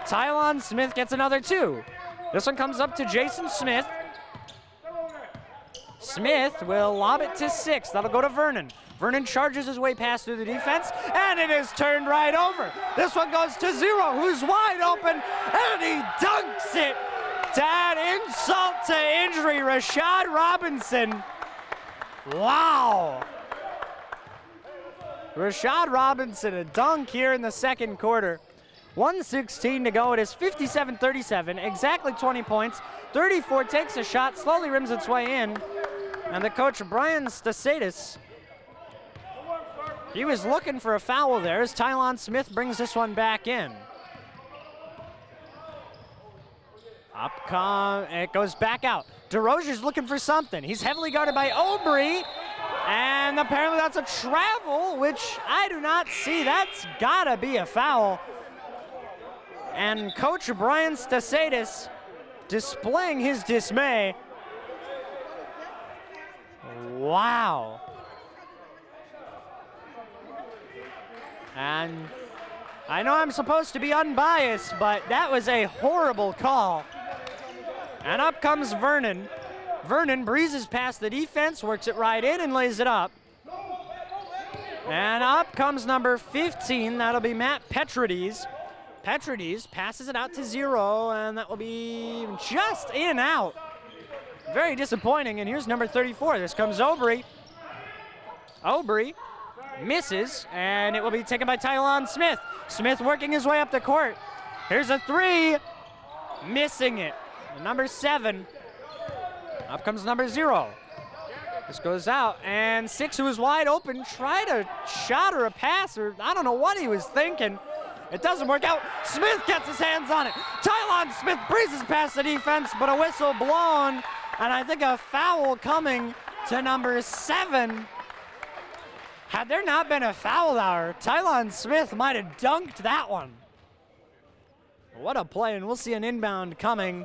Tylon Smith gets another 2. This one comes up to Jason Smith. Smith will lob it to 6. That'll go to Vernon. Vernon charges his way past through the defense, and it is turned right over. This one goes to 0, who's wide open, and he dunks it to add insult to injury. Rashad Robinson. Wow. Rashad Robinson, a dunk here in the second quarter. 1:16 to go. It is 57-37, exactly 20 points. 34 takes a shot, slowly rims its way in. And the coach, Brian Stasidis, he was looking for a foul there as Tylon Smith brings this one back in. It goes back out. DeRosier's looking for something. He's heavily guarded by Aubry, and apparently that's a travel, which I do not see. That's gotta be a foul. And Coach Brian Stasidis displaying his dismay. Wow. And I know I'm supposed to be unbiased, but that was a horrible call. And up comes Vernon. Vernon breezes past the defense, works it right in, and lays it up. And up comes number 15. That'll be Matt Petrides. Petrides passes it out to 0, and that will be just in out. Very disappointing, and here's number 34. This comes Aubrey. Aubrey misses, and it will be taken by Tylon Smith. Smith working his way up the court. Here's a three, missing it. Number 7. Up comes number 0. This goes out, and 6, who was wide open, tried a shot or a pass, or I don't know what he was thinking. It doesn't work out. Smith gets his hands on it. Tylon Smith breezes past the defense, but a whistle blown, and I think a foul coming to number 7. Had there not been a foul there, Tylon Smith might have dunked that one. What a play, and we'll see an inbound coming.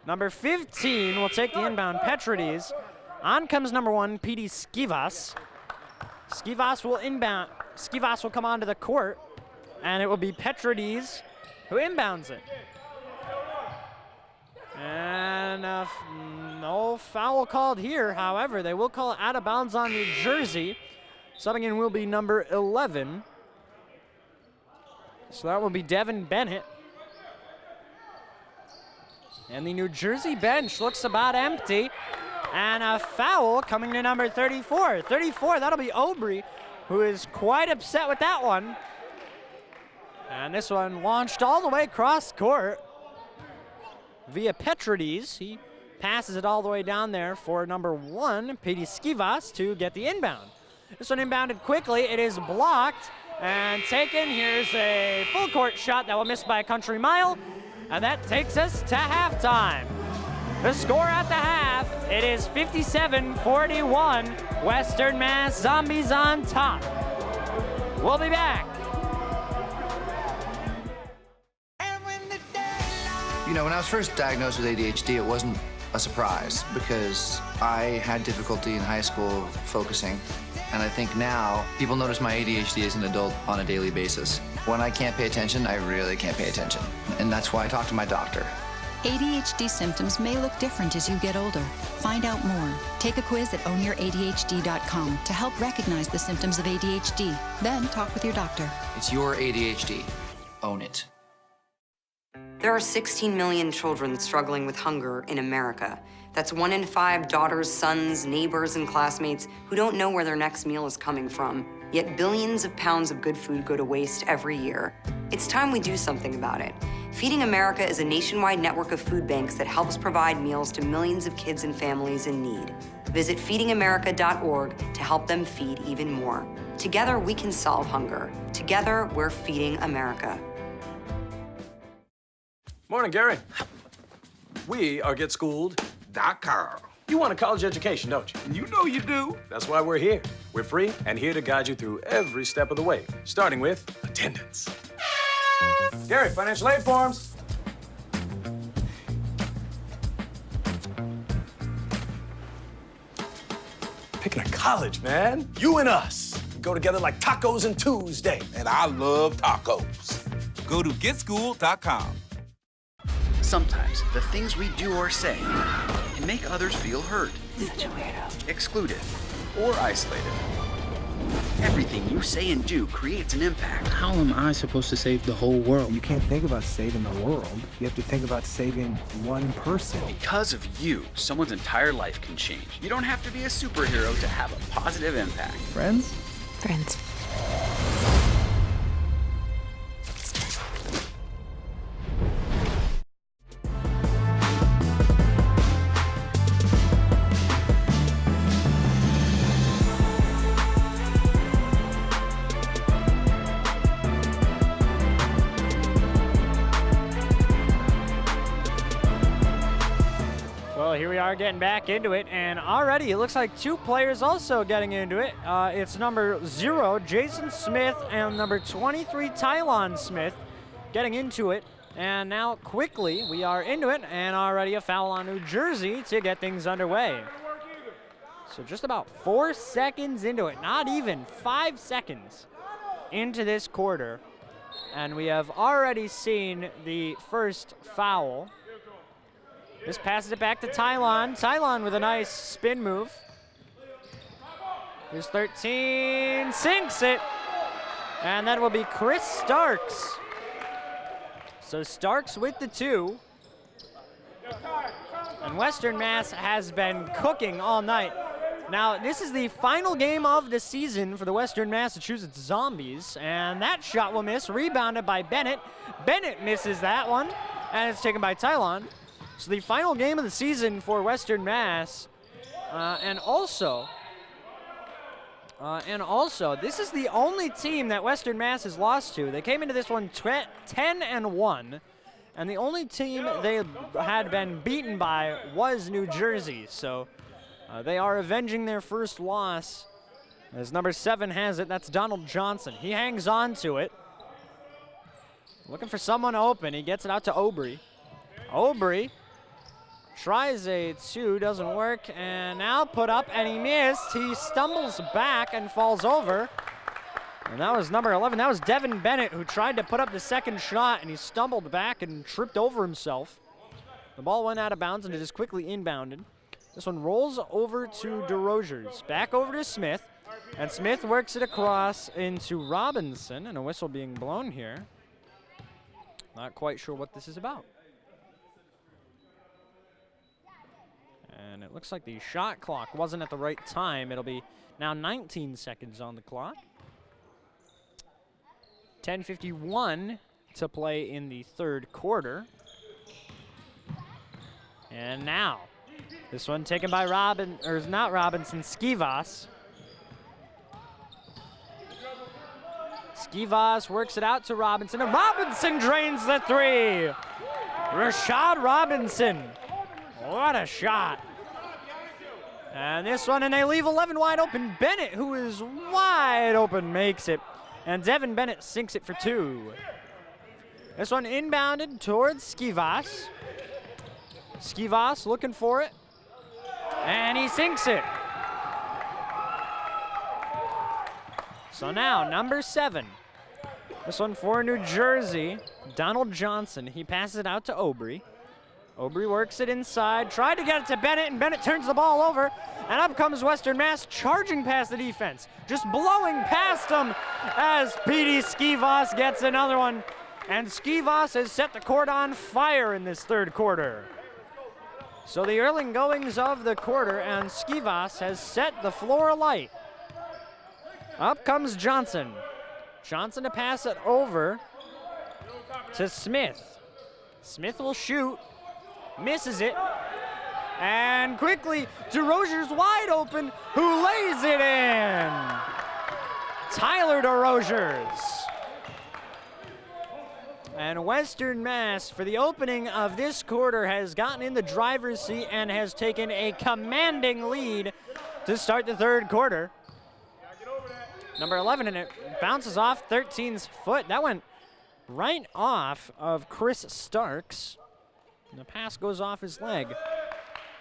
Number 15 will take the inbound, Petrides. On comes number 1, P.D. Skivas. Skivas will inbound. Skivas will come onto the court, and it will be Petrides who inbounds it. And no foul called here. However, they will call it out of bounds on New Jersey. Subbing in will be number 11. So that will be Devin Bennett. And the New Jersey bench looks about empty. And a foul coming to number 34. 34, that'll be Aubrey, who is quite upset with that one. And this one launched all the way across court via Petrides. He passes it all the way down there for number 1, P.D. Skivas, to get the inbound. This one inbounded quickly. It is blocked and taken. Here's a full court shot that will miss by a country mile. And that takes us to halftime. The score at the half, it is 57-41. Western Mass Zombies on top. We'll be back. You know, when I was first diagnosed with ADHD, it wasn't a surprise because I had difficulty in high school focusing. And I think now people notice my ADHD as an adult on a daily basis. When I can't pay attention, I really can't pay attention. And that's why I talk to my doctor. ADHD symptoms may look different as you get older. Find out more. Take a quiz at ownYourADHD.com to help recognize the symptoms of ADHD. Then talk with your doctor. It's your ADHD. Own it. There are 16 million children struggling with hunger in America. That's 1 in 5 daughters, sons, neighbors, and classmates who don't know where their next meal is coming from. Yet billions of pounds of good food go to waste every year. It's time we do something about it. Feeding America is a nationwide network of food banks that helps provide meals to millions of kids and families in need. Visit feedingamerica.org to help them feed even more. Together, we can solve hunger. Together, we're feeding America. Morning, Gary. We are GetSchooled.com. You want a college education, don't you? You know you do. That's why we're here. We're free and here to guide you through every step of the way, starting with attendance. Gary, financial aid forms. Picking a college, man. You and us. We go together like tacos and Tuesday. And I love tacos. Go to GetSchooled.com. Sometimes the things we do or say can make others feel hurt, such a weirdo, excluded, or isolated. Everything you say and do creates an impact. How am I supposed to save the whole world? You can't think about saving the world. You have to think about saving one person. Because of you, someone's entire life can change. You don't have to be a superhero to have a positive impact. Friends? Friends. Here we are getting back into it, and already it looks like 2 players also getting into it. It's number 0, Jason Smith, and number 23, Tylon Smith, getting into it. And now quickly we are into it, and already a foul on New Jersey to get things underway. So just about 4 seconds into it, not even 5 seconds into this quarter, and we have already seen the first foul. This passes it back to Tylon. Tylon with a nice spin move. Here's 13, sinks it. And that will be Chris Starks. So Starks with the 2. And Western Mass has been cooking all night. Now, this is the final game of the season for the Western Massachusetts Zombies, and that shot will miss, rebounded by Bennett. Bennett misses that one, and it's taken by Tylon. So the final game of the season for Western Mass, and also, this is the only team that Western Mass has lost to. They came into this one 10-1, and the only team they had been beaten by was New Jersey. So they are avenging their first loss. As number 7 has it, that's Donald Johnson. He hangs on to it. Looking for someone open. He gets it out to Aubry. Aubry tries a 2, doesn't work, and now put up, and he missed. He stumbles back and falls over. And that was number 11. That was Devin Bennett, who tried to put up the second shot, and he stumbled back and tripped over himself. The ball went out of bounds, and it is quickly inbounded. This one rolls over to DeRogers. Back over to Smith, and Smith works it across into Robinson, and a whistle being blown here. Not quite sure what this is about. And it looks like the shot clock wasn't at the right time. It'll be now 19 seconds on the clock. 10:51 to play in the third quarter. And now, this one taken by Skivas. Skivas works it out to Robinson, and Robinson drains the 3. Rashad Robinson. What a shot. And this one, and they leave 11 wide open. Bennett, who is wide open, makes it. And Devin Bennett sinks it for 2. This one inbounded towards Skivas. Skivas looking for it. And he sinks it. So now, number 7. This one for New Jersey, Donald Johnson. He passes it out to Aubry. Aubry works it inside, tried to get it to Bennett, and Bennett turns the ball over, and up comes Western Mass, charging past the defense, just blowing past them as P.D. Skivas gets another one, and Skivas has set the court on fire in this third quarter. So the early goings of the quarter, and Skivas has set the floor alight. Up comes Johnson. Johnson to pass it over to Smith. Smith will shoot. Misses it, and quickly DeRogers wide open, who lays it in. Tyler DeRogers. And Western Mass, for the opening of this quarter, has gotten in the driver's seat and has taken a commanding lead to start the third quarter. Number 11, and it bounces off 13's foot. That went right off of Chris Starks. And the pass goes off his leg.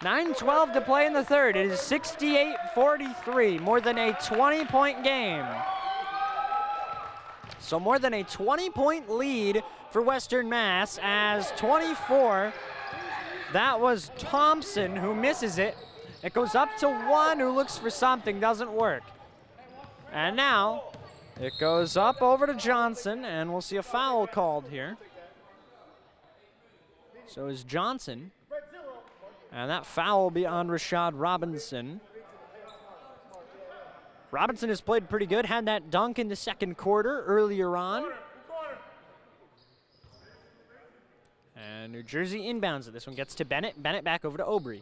9:12 to play in the third. It is 68-43, more than a 20-point game. So more than a 20-point lead for Western Mass as 24. That was Thompson who misses it. It goes up to 1 who looks for something, doesn't work. And now it goes up over to Johnson, and we'll see a foul called here. So is Johnson, and that foul will be on Rashad Robinson. Robinson has played pretty good, had that dunk in the second quarter earlier on. And New Jersey inbounds it. This one gets to Bennett. Bennett back over to Aubry.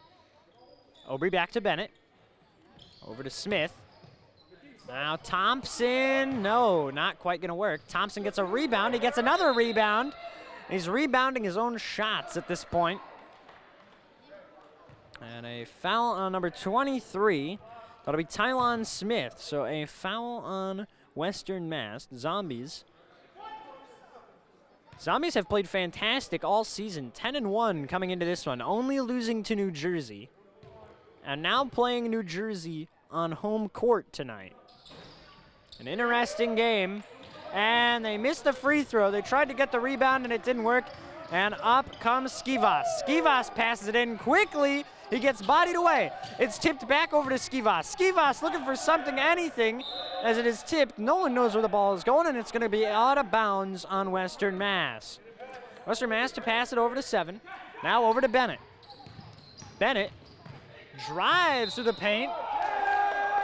Aubry back to Bennett. Over to Smith. Now Thompson, no, not quite gonna work. Thompson gets a rebound, he gets another rebound. He's rebounding his own shots at this point. And a foul on number 23. That'll be Tylon Smith. So a foul on Western Mass. The Zombies have played fantastic all season. 10-1 coming into this one, only losing to New Jersey. And now playing New Jersey on home court tonight. An interesting game. And they missed the free throw. They tried to get the rebound and it didn't work. And up comes Skivas. Skivas passes it in quickly. He gets bodied away. It's tipped back over to Skivas. Skivas looking for something, anything, as it is tipped. No one knows where the ball is going, and it's going to be out of bounds on Western Mass. Western Mass to pass it over to 7. Now over to Bennett. Bennett drives through the paint,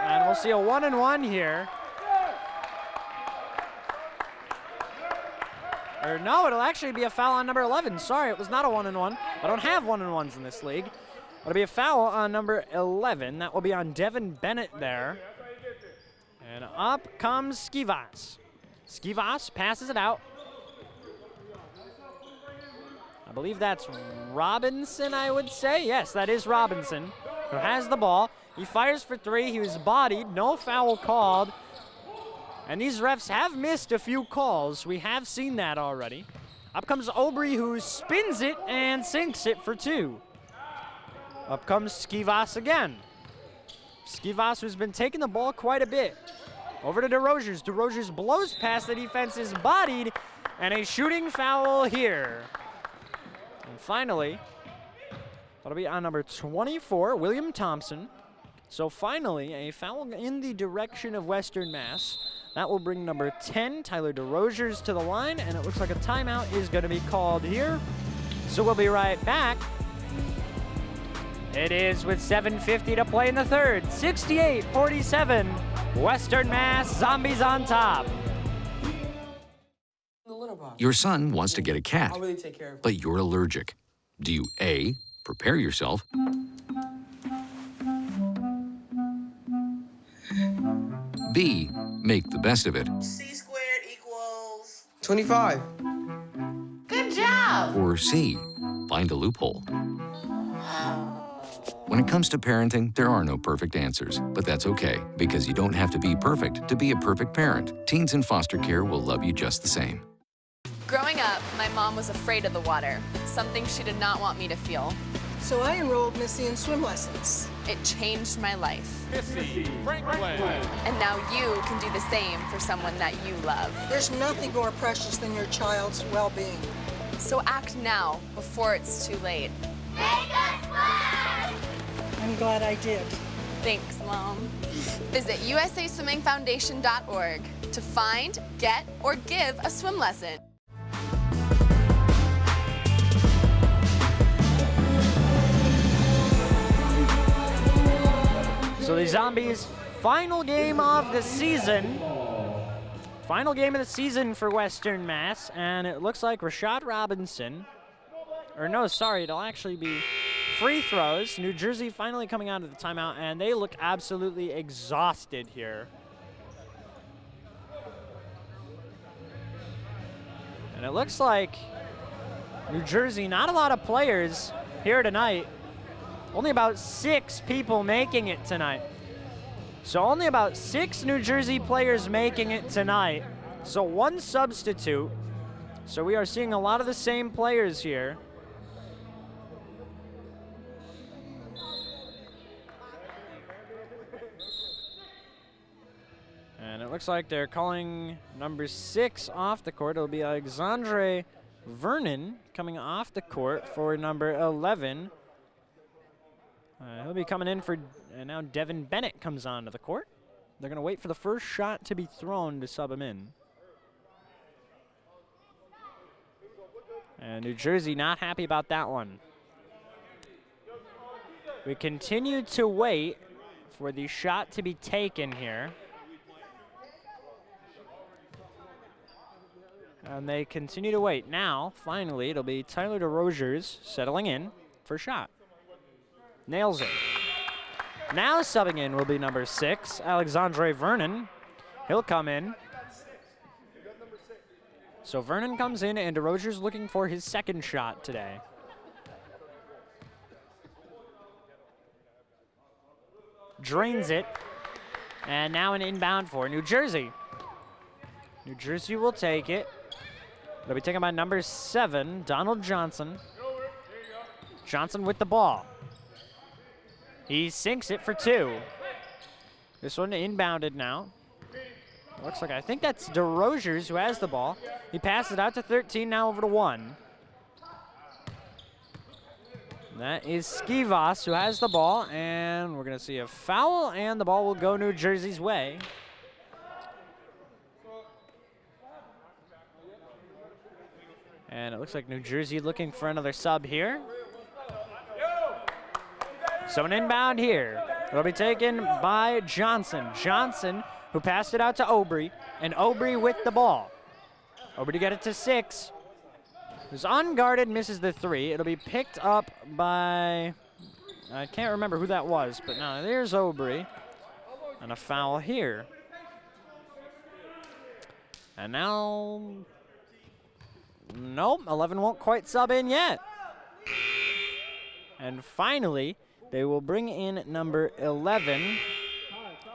and we'll see a 1-and-1 here. Or no, it'll actually be a foul on number 11. Sorry, it was not a 1-and-1. I don't have 1-and-1s in this league. It'll be a foul on number 11. That will be on Devin Bennett there. And up comes Skivas. Skivas passes it out. I believe that's Robinson, I would say. Yes, that is Robinson, who has the ball. He fires for three. He was bodied. No foul called. And these refs have missed a few calls. We have seen that already. Up comes Aubrey, who spins it and sinks it for two. Up comes Skivas again. Skivas, who's been taking the ball quite a bit. Over to DeRozers. DeRozers blows past the defense, is bodied, and a shooting foul here. And finally, that'll be on number 24, William Thompson. So finally, a foul in the direction of Western Mass. That will bring number 10, Tyler DeRozers, to the line, and it looks like a timeout is going to be called here. So we'll be right back. It is with 7:50 to play in the third. 68-47, Western Mass Zombies on top. Your son wants to get a cat, but you're allergic. Do you A, prepare yourself, B, make the best of it, C squared equals 25. Good job. or C, find a loophole? When it comes to parenting, there are no perfect answers, but that's okay, because you don't have to be perfect to be a perfect parent. Teens in foster care will love you just the same. Growing up, my mom was afraid of the water, something she did not want me to feel. So I enrolled Missy in swim lessons. It changed my life. Missy Franklin. And now you can do the same for someone that you love. There's nothing more precious than your child's well-being. So act now, before it's too late. I'm glad I did. Thanks, Mom. Visit usaswimmingfoundation.org to find, get, or give a swim lesson. So the Zombies' final game of the season. Final game of the season for Western Mass, and it looks like Rashad Robinson, or no, sorry, it'll actually be free throws. New Jersey finally coming out of the timeout, and they look absolutely exhausted here. And it looks like New Jersey, not a lot of players here tonight. Only about 6 people making it tonight. So only about 6 New Jersey players making it tonight. So 1 substitute. So we are seeing a lot of the same players here. And it looks like they're calling number 6 off the court. It'll be Alexandre Vernon coming off the court for number 11. He'll be coming in for, and now Devin Bennett comes onto the court. They're going to wait for the first shot to be thrown to sub him in. And New Jersey not happy about that one. We continue to wait for the shot to be taken here. And they continue to wait. Now, finally, it'll be Tyler DeRozers settling in for a shot. Nails it. Now subbing in will be number 6, Alexandre Vernon. He'll come in. So Vernon comes in, and DeRozers looking for his second shot today. Drains it. And now an inbound for New Jersey. New Jersey will take it. It'll be taken by number 7, Donald Johnson. Johnson with the ball. He sinks it for 2. This one inbounded now. Looks like, I think that's DeRozers who has the ball. He passes it out to 13, now over to 1. That is Skivas who has the ball, and we're going to see a foul, and the ball will go New Jersey's way. And it looks like New Jersey looking for another sub here. So an inbound here. It'll be taken by Johnson. Johnson, who passed it out to Aubrey, and Aubrey with the ball. Aubrey to get it to 6. Who's unguarded, misses the 3. It'll be picked up by, I can't remember who that was, but now there's Aubrey. And a foul here. And now, nope, 11 won't quite sub in yet. And finally, they will bring in number 11.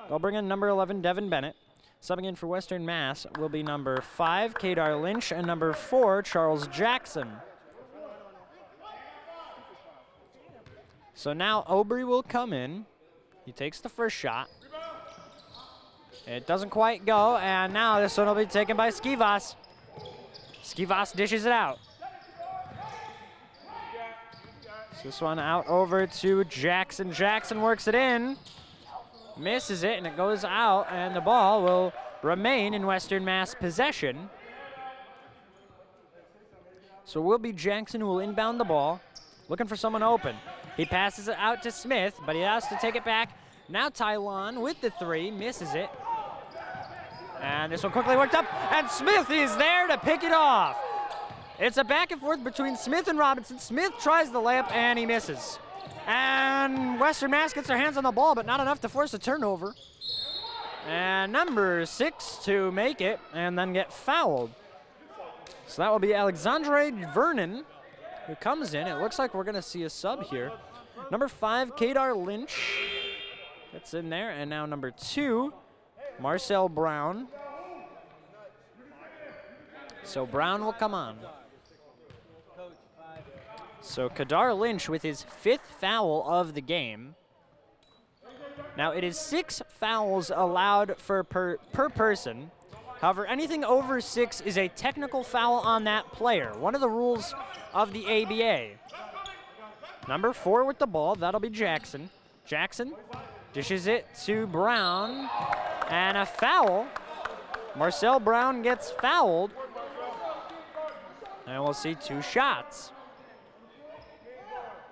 They'll bring in number 11, Devin Bennett. Subbing in for Western Mass will be number 5, Kadar Lynch, and number 4, Charles Jackson. So now Aubrey will come in. He takes the first shot. It doesn't quite go, and now this one will be taken by Skivas. Skivas dishes it out. So this one out over to Jackson. Jackson works it in. Misses it, and it goes out, and the ball will remain in Western Mass possession. So it will be Jackson who will inbound the ball, looking for someone open. He passes it out to Smith, but he has to take it back. Now Tylon with the 3, misses it. And this one quickly worked up, and Smith is there to pick it off. It's a back and forth between Smith and Robinson. Smith tries the layup, and he misses. And Western Mass gets their hands on the ball, but not enough to force a turnover. And number 6 to make it, and then get fouled. So that will be Alexandre Vernon who comes in. It looks like we're going to see a sub here. Number 5, Kadar Lynch gets in there, and now number 2, Marcel Brown. So Brown will come on. So Kadar Lynch with his 5th foul of the game. Now it is 6 fouls allowed per person. However, anything over 6 is a technical foul on that player. One of the rules of the ABA. Number 4 with the ball, that'll be Jackson. Jackson dishes it to Brown, and a foul. Marcel Brown gets fouled, and we'll see 2 shots.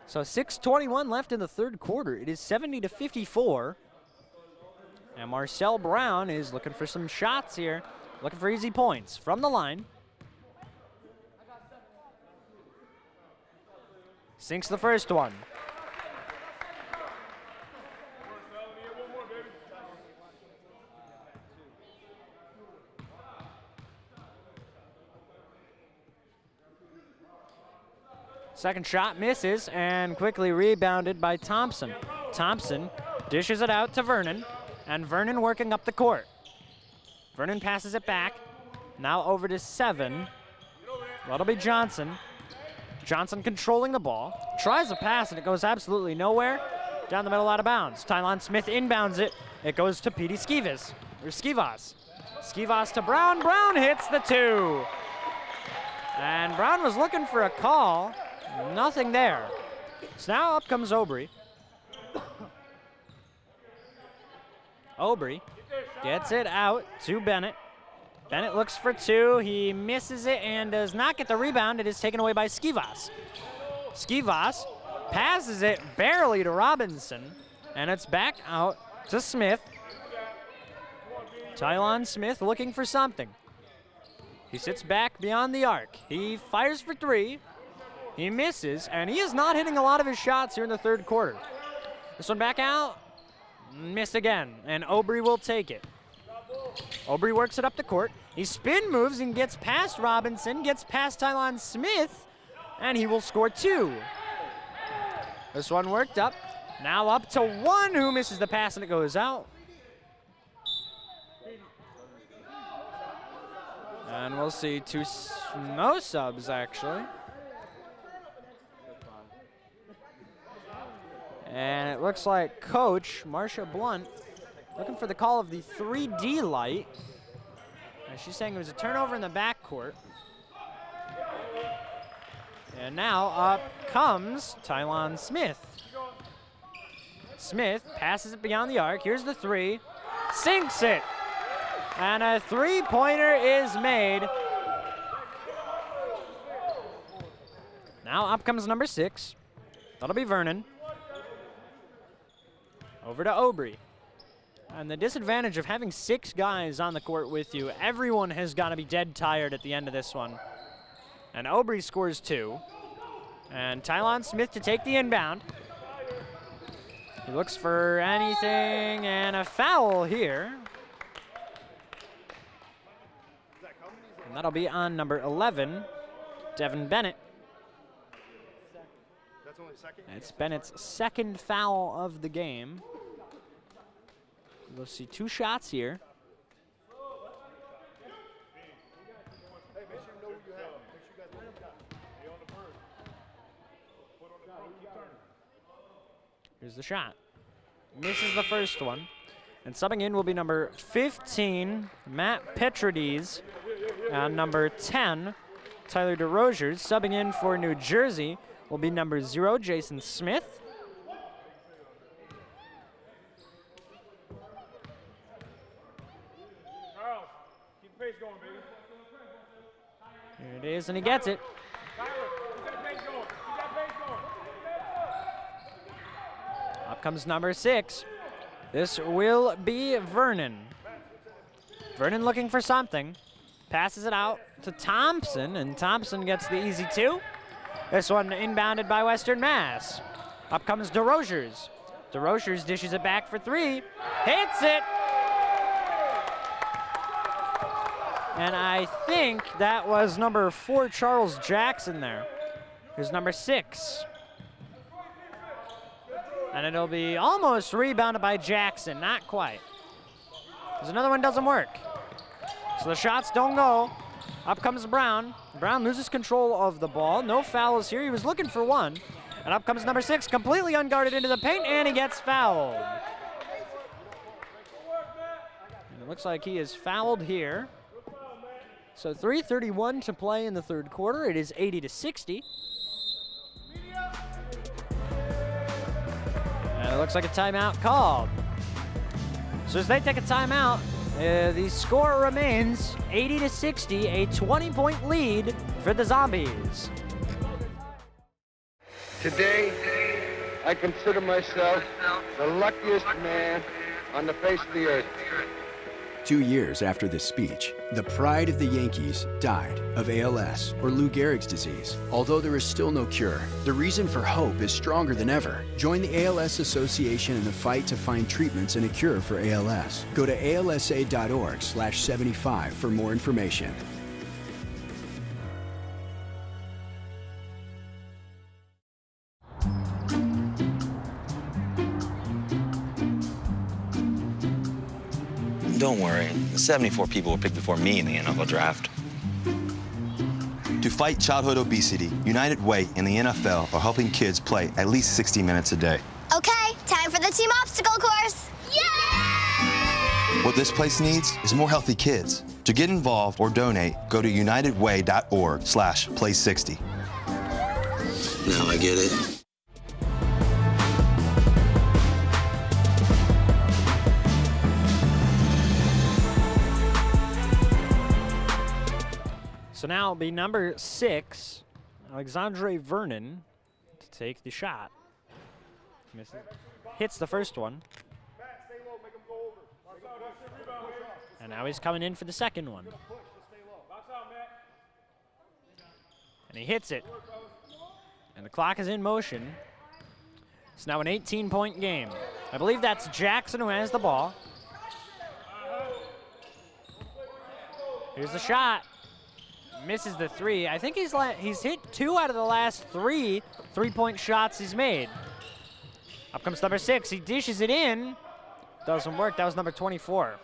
So 6:21 left in the third quarter. It is 70-54. And Marcel Brown is looking for some shots here, looking for easy points from the line. Sinks the first one. Second shot misses, and quickly rebounded by Thompson. Thompson dishes it out to Vernon, and Vernon working up the court. Vernon passes it back. Now over to 7. That'll be Johnson. Johnson controlling the ball. Tries a pass, and it goes absolutely nowhere. Down the middle, out of bounds. Tylon Smith inbounds it. It goes to Petey Skivas. Skivas to Brown. Brown hits the 2. And Brown was looking for a call. Nothing there. So now up comes Aubrey. Aubrey gets it out to Bennett. Bennett looks for 2. He misses it and does not get the rebound. It is taken away by Skivas. Skivas passes it barely to Robinson, and it's back out to Smith. Tylon Smith looking for something. He sits back beyond the arc. He fires for 3. He misses, and he is not hitting a lot of his shots here in the third quarter. This one back out. Missed again, and Aubrey will take it. Aubrey works it up the court. He spin moves and gets past Robinson, gets past Tylon Smith, and he will score 2. This one worked up. Now up to 1, who misses the pass, and it goes out. And we'll see no subs, actually. And it looks like Coach Marcia Blunt looking for the call of the 3D light. And she's saying it was a turnover in the backcourt. And now up comes Tylon Smith. Smith passes it beyond the arc. Here's the 3. Sinks it. And a 3-pointer is made. Now up comes number 6. That'll be Vernon. Over to Aubry. And the disadvantage of having 6 guys on the court with you, everyone has got to be dead tired at the end of this one. And Aubry scores 2. And Tylon Smith to take the inbound. He looks for anything, and a foul here. And that'll be on number 11, Devin Bennett. It's Bennett's second foul of the game. We'll see 2 shots here. Here's the shot. Misses the first one. And subbing in will be number 15, Matt Petrides, and number 10, Tyler DeRosiers. Subbing in for New Jersey will be number 0, Jason Smith. Here it is, and he gets it. Up comes number 6. This will be Vernon. Vernon looking for something. Passes it out to Thompson, and Thompson gets the easy 2. This one inbounded by Western Mass. Up comes DeRosiers. DeRosiers dishes it back for 3. Hits it! And I think that was number 4, Charles Jackson there. Here's number 6. And it'll be almost rebounded by Jackson, not quite. Because another one doesn't work. So the shots don't go. Up comes Brown. Brown loses control of the ball. No fouls here. He was looking for one. And up comes number 6, completely unguarded into the paint, and he gets fouled. And it looks like he is fouled here. So 3:31 to play in the third quarter. It is 80-60. And it looks like a timeout called. So as they take a timeout, the score remains 80-60, a 20-point lead for the Zombies. Today, I consider myself the luckiest man on the face of the earth. 2 years after this speech, the pride of the Yankees died of ALS, or Lou Gehrig's disease. Although there is still no cure, the reason for hope is stronger than ever. Join the ALS Association in the fight to find treatments and a cure for ALS. Go to alsa.org/75 for more information. Don't worry, 74 people were picked before me in the NFL draft. To fight childhood obesity, United Way and the NFL are helping kids play at least 60 minutes a day. Okay, time for the team obstacle course. Yay! What this place needs is more healthy kids. To get involved or donate, go to unitedway.org/play60. Now I get it. So now it'll be number 6, Alexandre Vernon, to take the shot. Misses. Hits the first one. And now he's coming in for the second one. And he hits it. And the clock is in motion. It's now an 18-point game. I believe that's Jackson who has the ball. Here's the shot. Misses the 3. I think he's hit 2 out of the last 3 3-point shots he's made. Up comes number 6. He dishes it in. Doesn't work. That was number 24.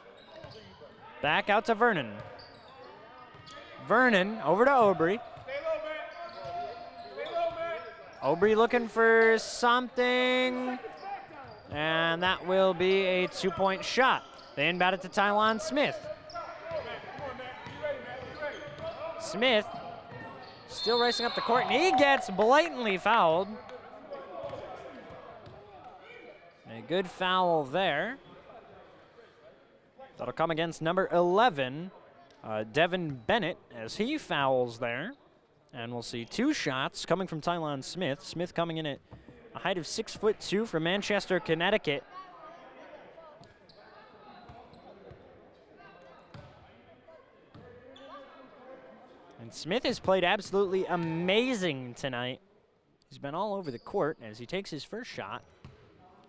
Back out to Vernon. Vernon over to Aubry. Aubry looking for something. And that will be a 2-point shot. They inbound it to Tylon Smith. Smith still racing up the court, and he gets blatantly fouled. A good foul there. That'll come against number 11, Devin Bennett, as he fouls there. And we'll see 2 shots coming from Tylon Smith. Smith coming in at a height of 6'2" from Manchester, Connecticut. And Smith has played absolutely amazing tonight. He's been all over the court as he takes his first shot,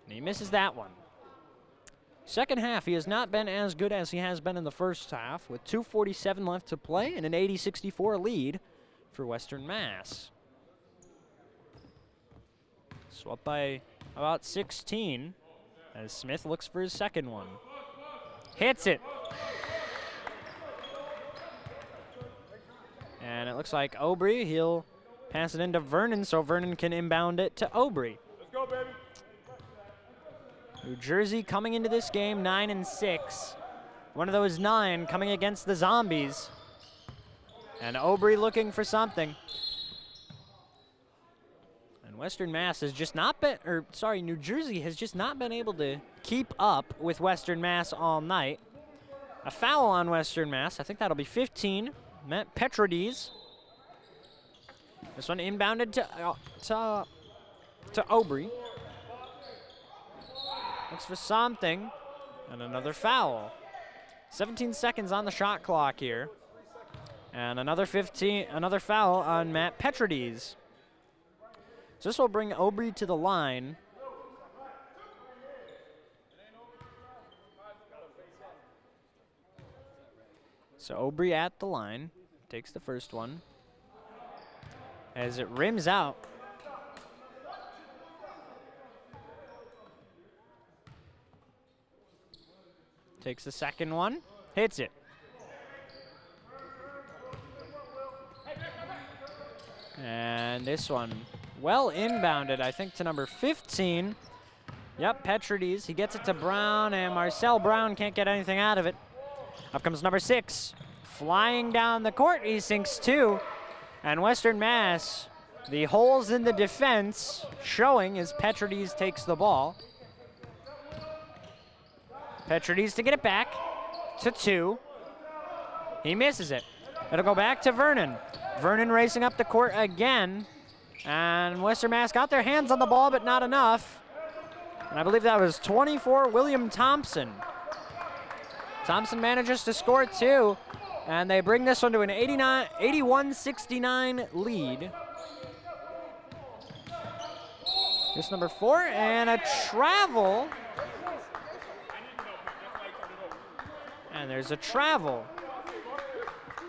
and he misses that one. Second half, he has not been as good as he has been in the first half, with 2:47 left to play and an 80-64 lead for Western Mass. So up by about 16 as Smith looks for his second one. Hits it. And it looks like Aubry, he'll pass it into Vernon so Vernon can inbound it to Aubry. Let's go, baby. New Jersey coming into this game 9-6. One of those 9 coming against the Zombies. And Aubry looking for something. And Western Mass has just not been, New Jersey has just not been able to keep up with Western Mass all night. A foul on Western Mass. I think that'll be 15. Matt Petrades. This one inbounded to Aubry. Looks for something. And another foul. 17 seconds on the shot clock here. And another foul on Matt Petrades. So this will bring Aubry to the line. So Aubry at the line, takes the first one. As it rims out. Takes the second one, hits it. And this one, well inbounded, I think, to number 15. Yep, Petrades, he gets it to Brown, and Marcel Brown can't get anything out of it. Up comes number 6, flying down the court, he sinks 2. And Western Mass, the holes in the defense showing as Petrades takes the ball. Petrades to get it back to 2. He misses it. It'll go back to Vernon. Vernon racing up the court again. And Western Mass got their hands on the ball, but not enough. And I believe that was 24, William Thompson. Thompson manages to score 2, and they bring this one to an 81-69 lead. Here's number 4, and a travel. And there's a travel.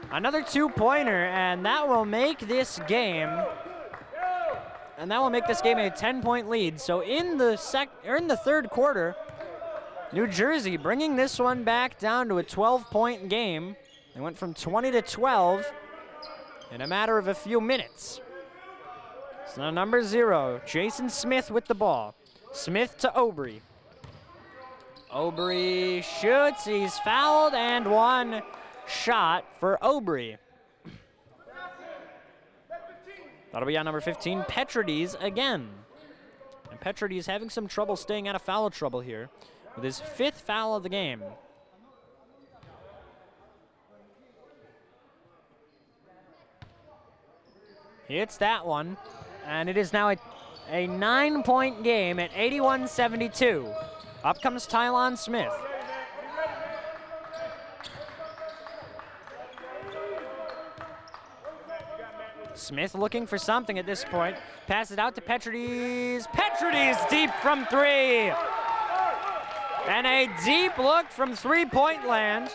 Another 2-pointer, and that will make this game. And that will make this game a 10-point lead. So in the third quarter, New Jersey bringing this one back down to a 12-point game. They went from 20 to 12 in a matter of a few minutes. So now number 0, Jason Smith with the ball. Smith to Aubry. Aubry shoots, he's fouled, and one shot for Aubry. That'll be on number 15, Petrades again. And Petrades having some trouble staying out of foul trouble here with his 5th foul of the game. He hits that one, and it is now a 9-point game at 81-72. Up comes Tylon Smith. Smith looking for something at this point. Pass it out to Petrades. Petrades deep from 3. And a deep look from 3-point land.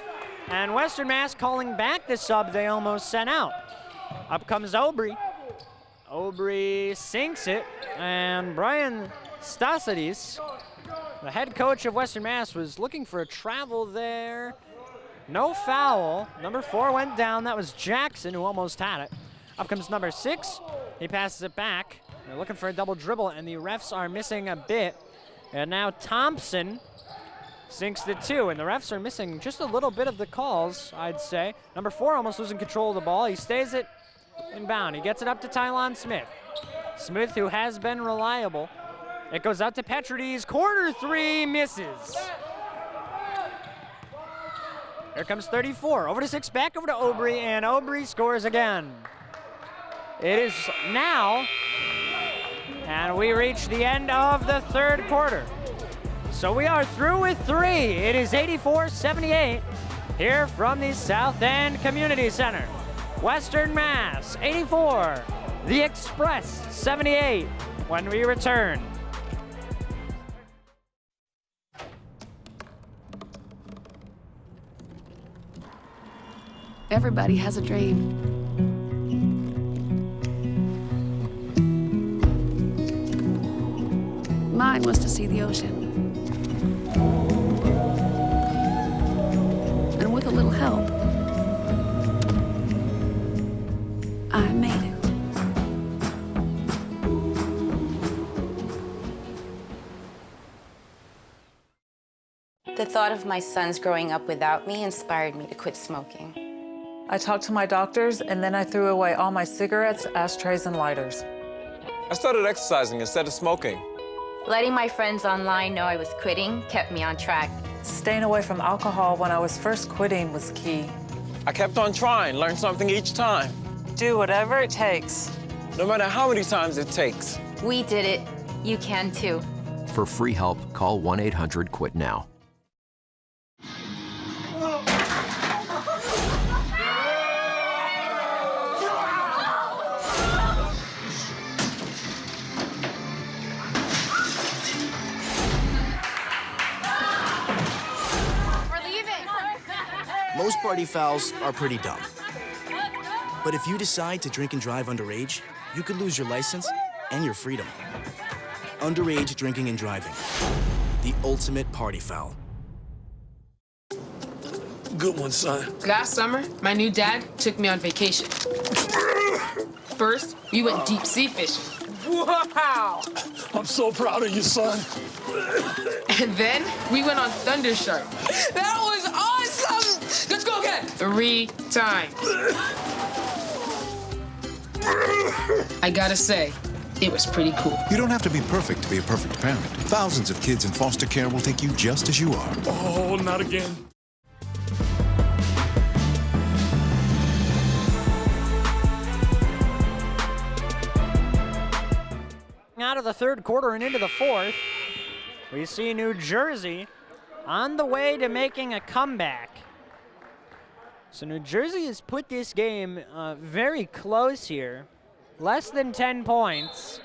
And Western Mass calling back the sub they almost sent out. Up comes Aubry. Aubry sinks it. And Brian Stasidis, the head coach of Western Mass, was looking for a travel there. No foul. Number 4 went down. That was Jackson who almost had it. Up comes number 6. He passes it back. They're looking for a double dribble, and the refs are missing a bit. And now Thompson sinks the 2, and the refs are missing just a little bit of the calls, I'd say. Number 4 almost losing control of the ball. He stays it inbound. He gets it up to Tylon Smith. Smith, who has been reliable. It goes out to Petrades. Corner 3 misses. Here comes 34. Over to 6, back over to Aubry, and Aubry scores again. It is now, and we reach the end of the third quarter. So we are through with 3. It is 84-78 here from the South End Community Center. Western Mass 84, the Express 78 when we return. Everybody has a dream. Mine was to see the ocean. And with a little help, I made it. The thought of my sons growing up without me inspired me to quit smoking. I talked to my doctors, and then I threw away all my cigarettes, ashtrays, and lighters. I started exercising instead of smoking. Letting my friends online know I was quitting kept me on track. Staying away from alcohol when I was first quitting was key. I kept on trying, learned something each time. Do whatever it takes. No matter how many times it takes. We did it. You can too. For free help, call 1-800-QUIT-NOW. Most party fouls are pretty dumb. But if you decide to drink and drive underage, you could lose your license and your freedom. Underage drinking and driving. The ultimate party foul. Good one, son. Last summer, my new dad took me on vacation. First, we went deep sea fishing. Wow! I'm so proud of you, son. And then we went on Thunder Shark. That was awesome! Let's go again. 3 times. I gotta say, it was pretty cool. You don't have to be perfect to be a perfect parent. Thousands of kids in foster care will take you just as you are. Oh, not again. Out of the third quarter and into the fourth, we see New Jersey on the way to making a comeback. So New Jersey has put this game very close here. Less than 10 points.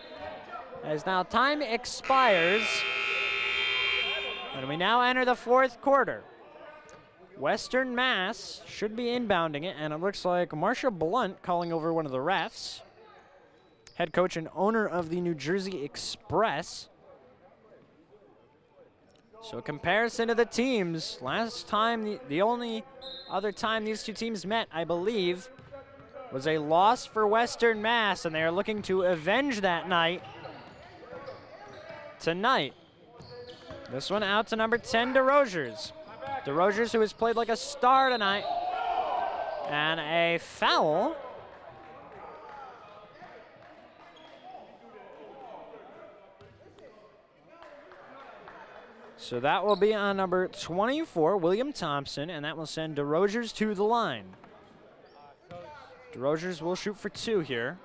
As now time expires. And we now enter the fourth quarter. Western Mass should be inbounding it, and it looks like Marsha Blunt calling over one of the refs. Head coach and owner of the New Jersey Express. So a comparison to the teams. Last time, the only other time these two teams met, I believe, was a loss for Western Mass, and they are looking to avenge that night tonight. This one out to number 10, DeRogers. DeRogers, who has played like a star tonight. And a foul. So that will be on number 24, William Thompson, and that will send DeRogers to the line. DeRogers will shoot for 2 here.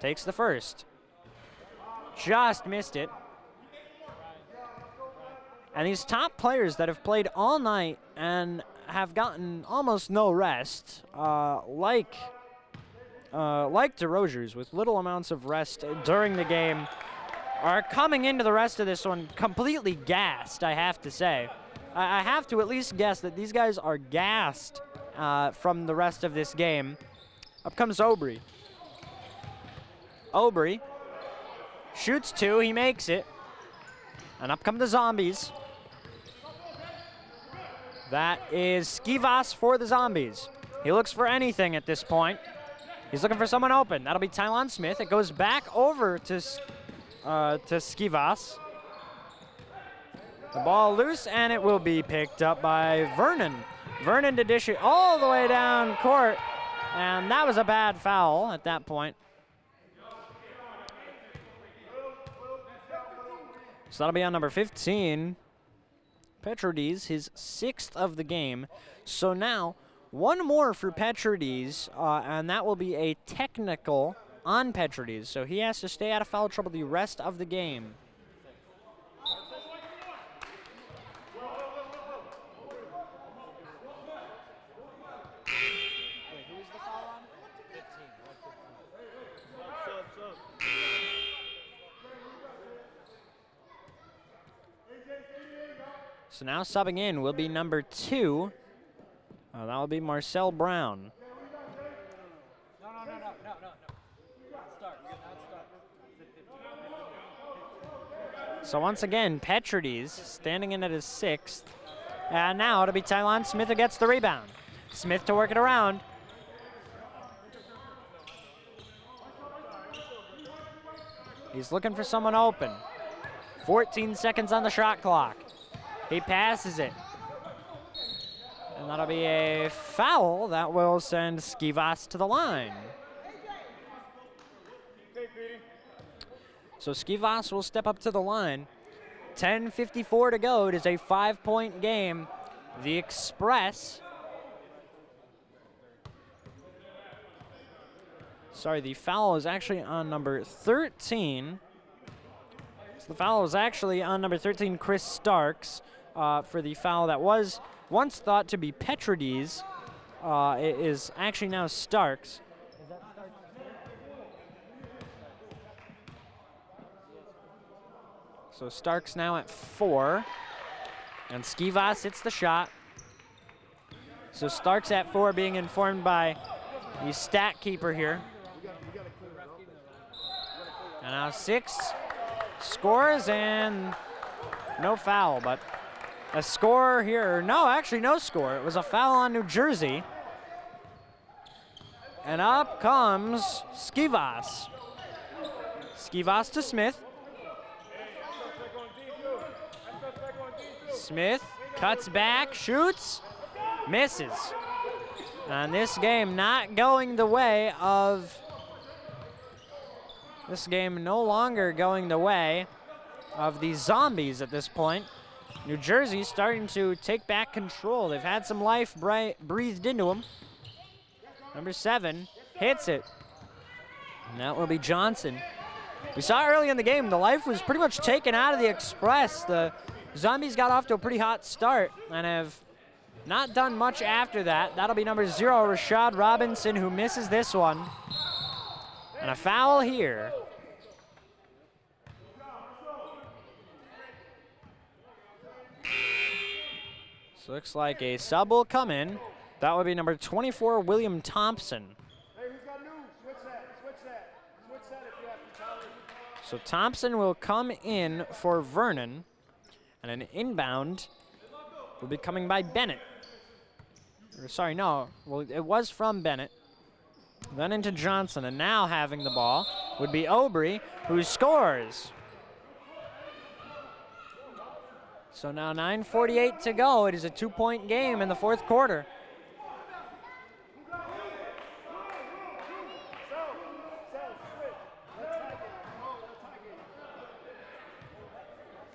Takes the first. Just missed it. And these top players that have played all night and have gotten almost no rest, like DeRogers, with little amounts of rest during the game, are coming into the rest of this one completely gassed, I have to say. I have to at least guess that these guys are gassed from the rest of this game. Up comes Aubry. Aubry shoots 2, he makes it. And up come the Zombies. That is Skivas for the Zombies. He looks for anything at this point. He's looking for someone open. That'll be Tylon Smith. It goes back over to Skivas. The ball loose, and it will be picked up by Vernon. Vernon to dish it all the way down court, and that was a bad foul at that point. So that'll be on number 15. Petrodies, his 6th of the game. So now, one more for Petrodies, and that will be a technical on Petrodies. So he has to stay out of foul trouble the rest of the game. So now subbing in will be number 2. That will be Marcel Brown. So once again, Petrides standing in at his 6th. And now it'll be Tylon Smith who gets the rebound. Smith to work it around. He's looking for someone open. 14 seconds on the shot clock. He passes it. And that'll be a foul that will send Skivas to the line. So Skivas will step up to the line. 10:54 to go. It is a 5-point game. The Express. Sorry, the foul is actually on number 13. So the foul was actually on number 13, Chris Starks, for the foul that was once thought to be Petrides. It is actually now Starks. So Starks now at 4. And Skivas hits the shot. So Starks at 4 being informed by the stat keeper here. And now 6 scores and no foul, but a score here. No, actually no score. It was a foul on New Jersey. And up comes Skivas. Skivas to Smith. Smith cuts back, shoots, misses. And this game not going the way of, this game no longer going the way of the Zombies at this point. New Jersey starting to take back control. They've had some life breathed into them. Number 7 hits it. And that will be Johnson. We saw early in the game, the life was pretty much taken out of the Express. The Zombies got off to a pretty hot start and have not done much after that. That'll be number 0, Rashad Robinson, who misses this one. And a foul here. So looks like a sub will come in. That would be number 24, William Thompson. Hey, who's got news? Switch that. Switch that. Switch that if you have to, Tyler. So Thompson will come in for Vernon. And an inbound will be coming by Bennett. Or, sorry, no. Well, it was from Bennett. Then into Johnson. And now having the ball would be Aubry, who scores. So now 9:48 to go. It is a 2-point game in the 4th quarter.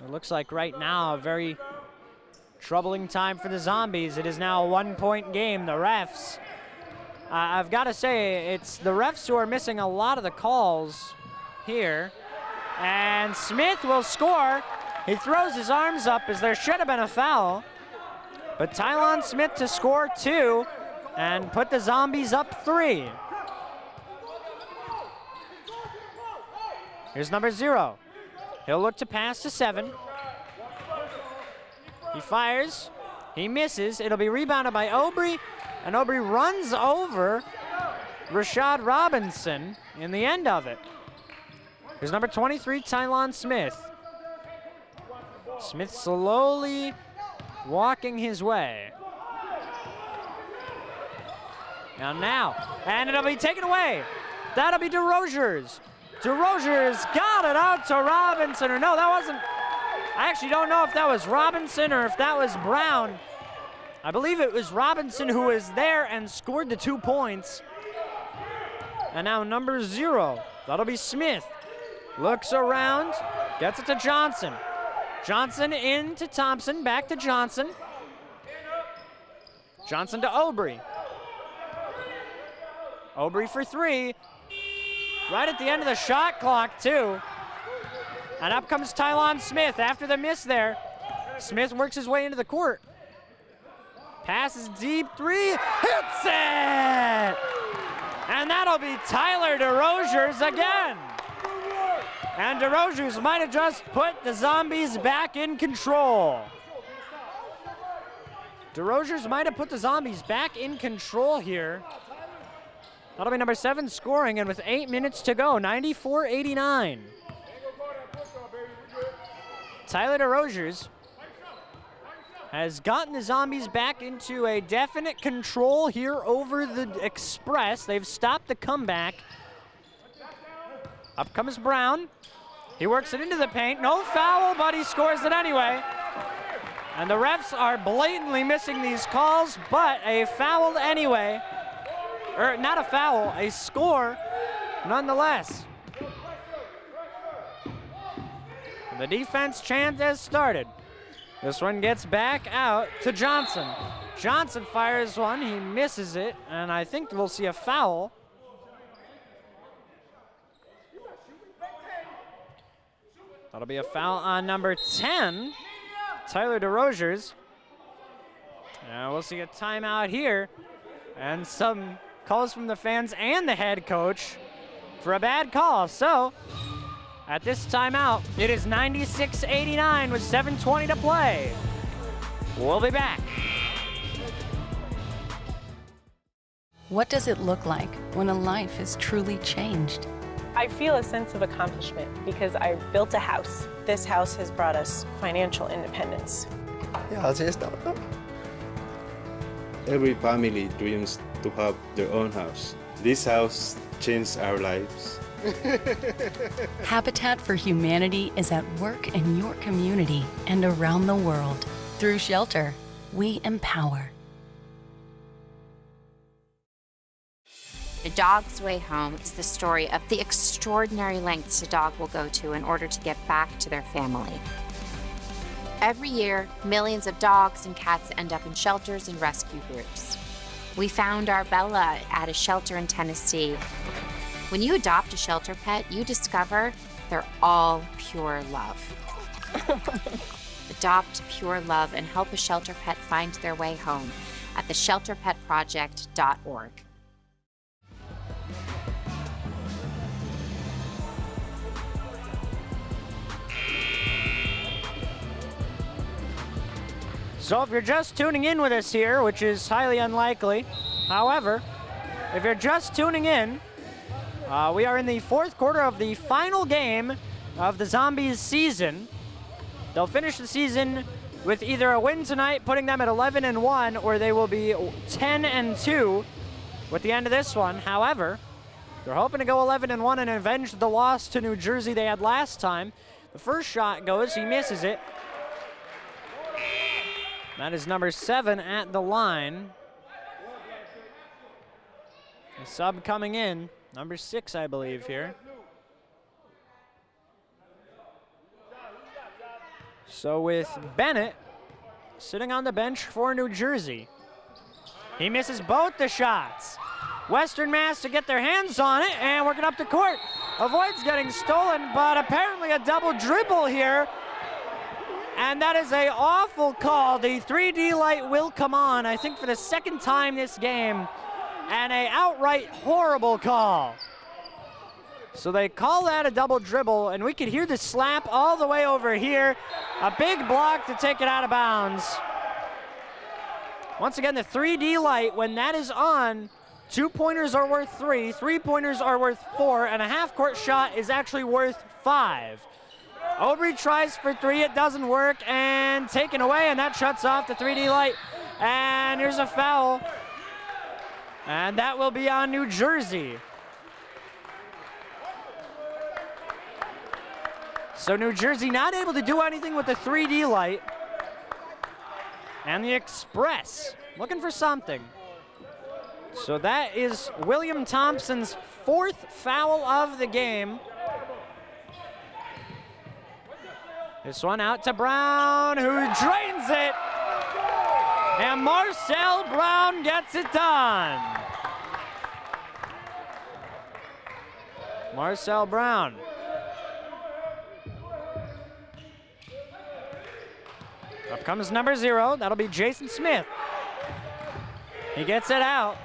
It looks like right now a very troubling time for the Zombies. It is now a 1-point game. The refs, I've got to say, it's the refs who are missing a lot of the calls here. And Smith will score. He throws his arms up as there should have been a foul. But Tylon Smith to score 2 and put the Zombies up 3. Here's number 0. He'll look to pass to 7. He fires. He misses. It'll be rebounded by Aubry. And Aubry runs over Rashad Robinson in the end of it. Here's number 23, Tylon Smith. Smith slowly walking his way. Now, and it'll be taken away. That'll be DeRozier's. DeRozier's got it out to Robinson, or no, that wasn't. I actually don't know if that was Robinson or if that was Brown. I believe it was Robinson who was there and scored the 2 points. And now number 0, that'll be Smith. Looks around, gets it to Johnson. Johnson into Thompson, back to Johnson. Johnson to Aubry. Aubry for 3. Right at the end of the shot clock, too. And up comes Tylon Smith after the miss there. Smith works his way into the court. Passes deep 3, hits it! And that'll be Tyler DeRozier's again. And DeRozier's might have just put the Zombies back in control. DeRozier's might have put the Zombies back in control here. That'll be number 7 scoring, and with 8 minutes to go, 94-89. Tyler DeRozier's has gotten the Zombies back into a definite control here over the Express. They've stopped the comeback. Up comes Brown. He works it into the paint. No foul, but he scores it anyway. And the refs are blatantly missing these calls, but a foul anyway. Or not a foul, a score nonetheless. The defense chant has started. This one gets back out to Johnson. Johnson fires one, he misses it, and I think we'll see a foul. That'll be a foul on number 10, Tyler DeRozier's. And we'll see a timeout here, and some calls from the fans and the head coach for a bad call. So, at this timeout, it is 96-89 with 7:20 to play. We'll be back. What does it look like when a life is truly changed? I feel a sense of accomplishment because I built a house. This house has brought us financial independence. Every family dreams to have their own house. This house changed our lives. Habitat for Humanity is at work in your community and around the world. Through shelter, we empower. The Dog's Way Home is the story of the extraordinary lengths a dog will go to in order to get back to their family. Every year, millions of dogs and cats end up in shelters and rescue groups. We found our Bella at a shelter in Tennessee. When you adopt a shelter pet, you discover they're all pure love. Adopt pure love and help a shelter pet find their way home at theshelterpetproject.org. So if you're just tuning in with us here, which is highly unlikely, however, if you're just tuning in, we are in the 4th quarter of the final game of the Zombies season. They'll finish the season with either a win tonight, putting them at 11-1, or they will be 10-2 with the end of this one. However, they're hoping to go 11-1 and avenge the loss to New Jersey they had last time. The first shot goes, he misses it. That is number 7 at the line. A sub coming in, number 6, I believe, here. So with Bennett sitting on the bench for New Jersey. He misses both the shots. Western Mass to get their hands on it and working up the court. Avoids getting stolen, but apparently a double dribble here. And that is an awful call. The 3D light will come on, I think for the 2nd time this game, and an outright horrible call. So they call that a double dribble, and we could hear the slap all the way over here. A big block to take it out of bounds. Once again, the 3D light, when that is on, 2-pointers are worth 3, 3-pointers are worth 4, and a half-court shot is actually worth 5. Aubry tries for 3, it doesn't work, and taken away, and that shuts off the 3D light. And here's a foul. And that will be on New Jersey. So New Jersey not able to do anything with the 3D light. And the Express looking for something. So that is William Thompson's 4th foul of the game. This one out to Brown, who drains it. And Marcel Brown gets it done. Marcel Brown. Up comes number 0. That'll be Jason Smith. He gets it out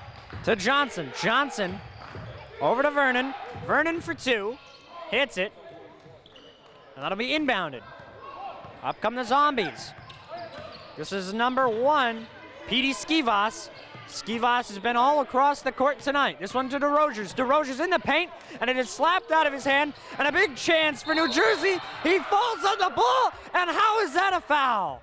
to Johnson. Johnson over to Vernon. Vernon for 2. Hits it. And that'll be inbounded. Up come the Zombies. This is number 1, Petey Skivas. Skivas has been all across the court tonight. This one to DeRozers. DeRozers in the paint, and it is slapped out of his hand, and a big chance for New Jersey. He falls on the ball, and how is that a foul?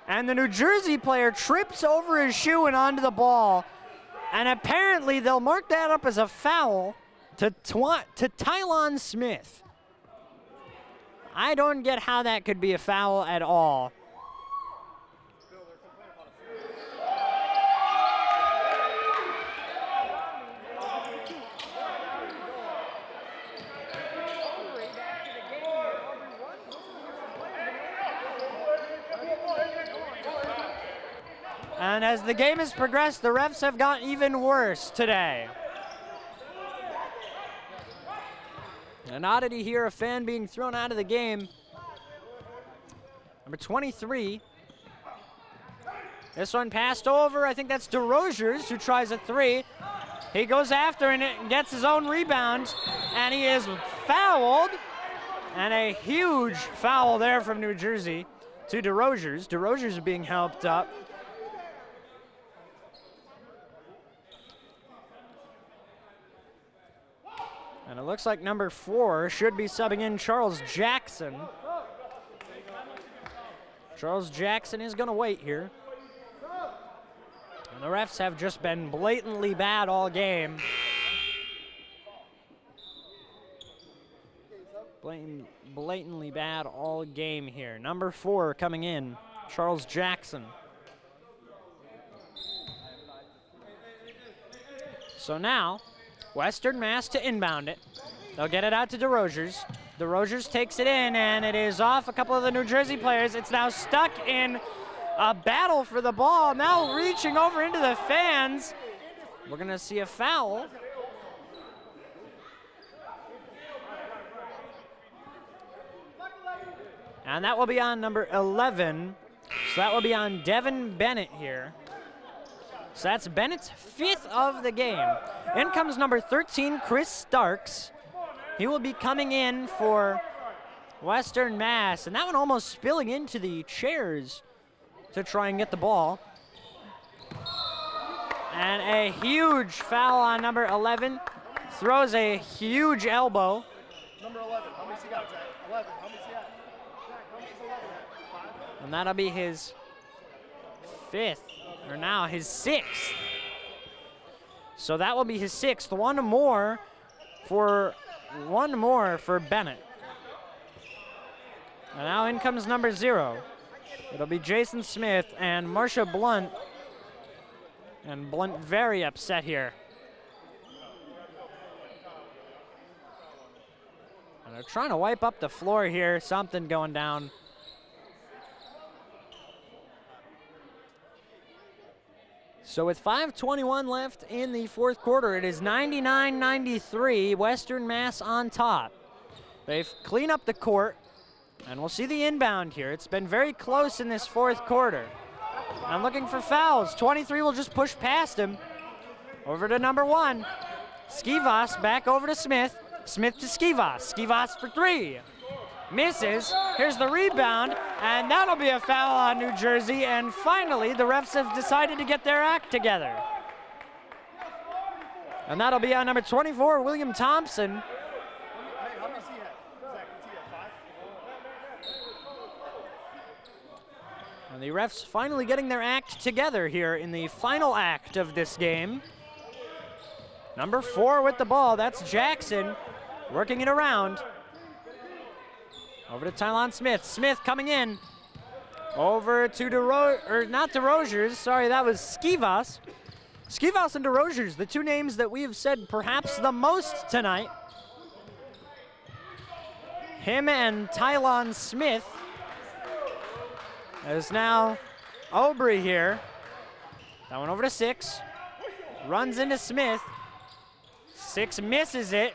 And the New Jersey player trips over his shoe and onto the ball, and apparently they'll mark that up as a foul to Tylon Smith. I don't get how that could be a foul at all. And as the game has progressed, the refs have gotten even worse today. An oddity here, a fan being thrown out of the game. Number 23. This one passed over. I think that's DeRozers who tries a three. He goes after it and gets his own rebound, and he is fouled. And a huge foul there from New Jersey to DeRozers. DeRozers are being helped up. And it looks like number 4 should be subbing in Charles Jackson. Charles Jackson is going to wait here. And the refs have just been blatantly bad all game. Blatantly bad all game here. Number 4 coming in, Charles Jackson. So now, Western Mass to inbound it. They'll get it out to DeRozers. DeRozers takes it in, and it is off a couple of the New Jersey players. It's now stuck in a battle for the ball, now reaching over into the fans. We're going to see a foul. And that will be on number 11. So that will be on Devin Bennett here. So that's Bennett's 5th of the game. In comes number 13, Chris Starks. He will be coming in for Western Mass. And that one almost spilling into the chairs to try and get the ball. And a huge foul on number 11. Throws a huge elbow. Number 11, how many you got, Zach? 11, how many you got? And that'll be his 5th. Or now his 6th. So that will be his 6th. One more for Bennett. And now in comes number 0. It'll be Jason Smith and Marsha Blunt. And Blunt very upset here. And they're trying to wipe up the floor here. Something going down. So with 5:21 left in the 4th quarter, it is 99-93, Western Mass on top. They've cleaned up the court, and we'll see the inbound here. It's been very close in this 4th quarter. I'm looking for fouls. 23 will just push past him. Over to number 1. Skivas back over to Smith. Smith to Skivas. Skivas for 3. Misses. Here's the rebound, and that'll be a foul on New Jersey. And finally, the refs have decided to get their act together. And that'll be on number 24, William Thompson. And the refs finally getting their act together here in the final act of this game. Number 4 with the ball, that's Jackson, working it around. Over to Tylon Smith. Smith coming in. Over to not DeRozers. Sorry, that was Skivas. Skivas and DeRozers, the 2 names that we have said perhaps the most tonight. Him and Tylon Smith. There's now Aubrey here. That one over to 6. Runs into Smith. 6 misses it.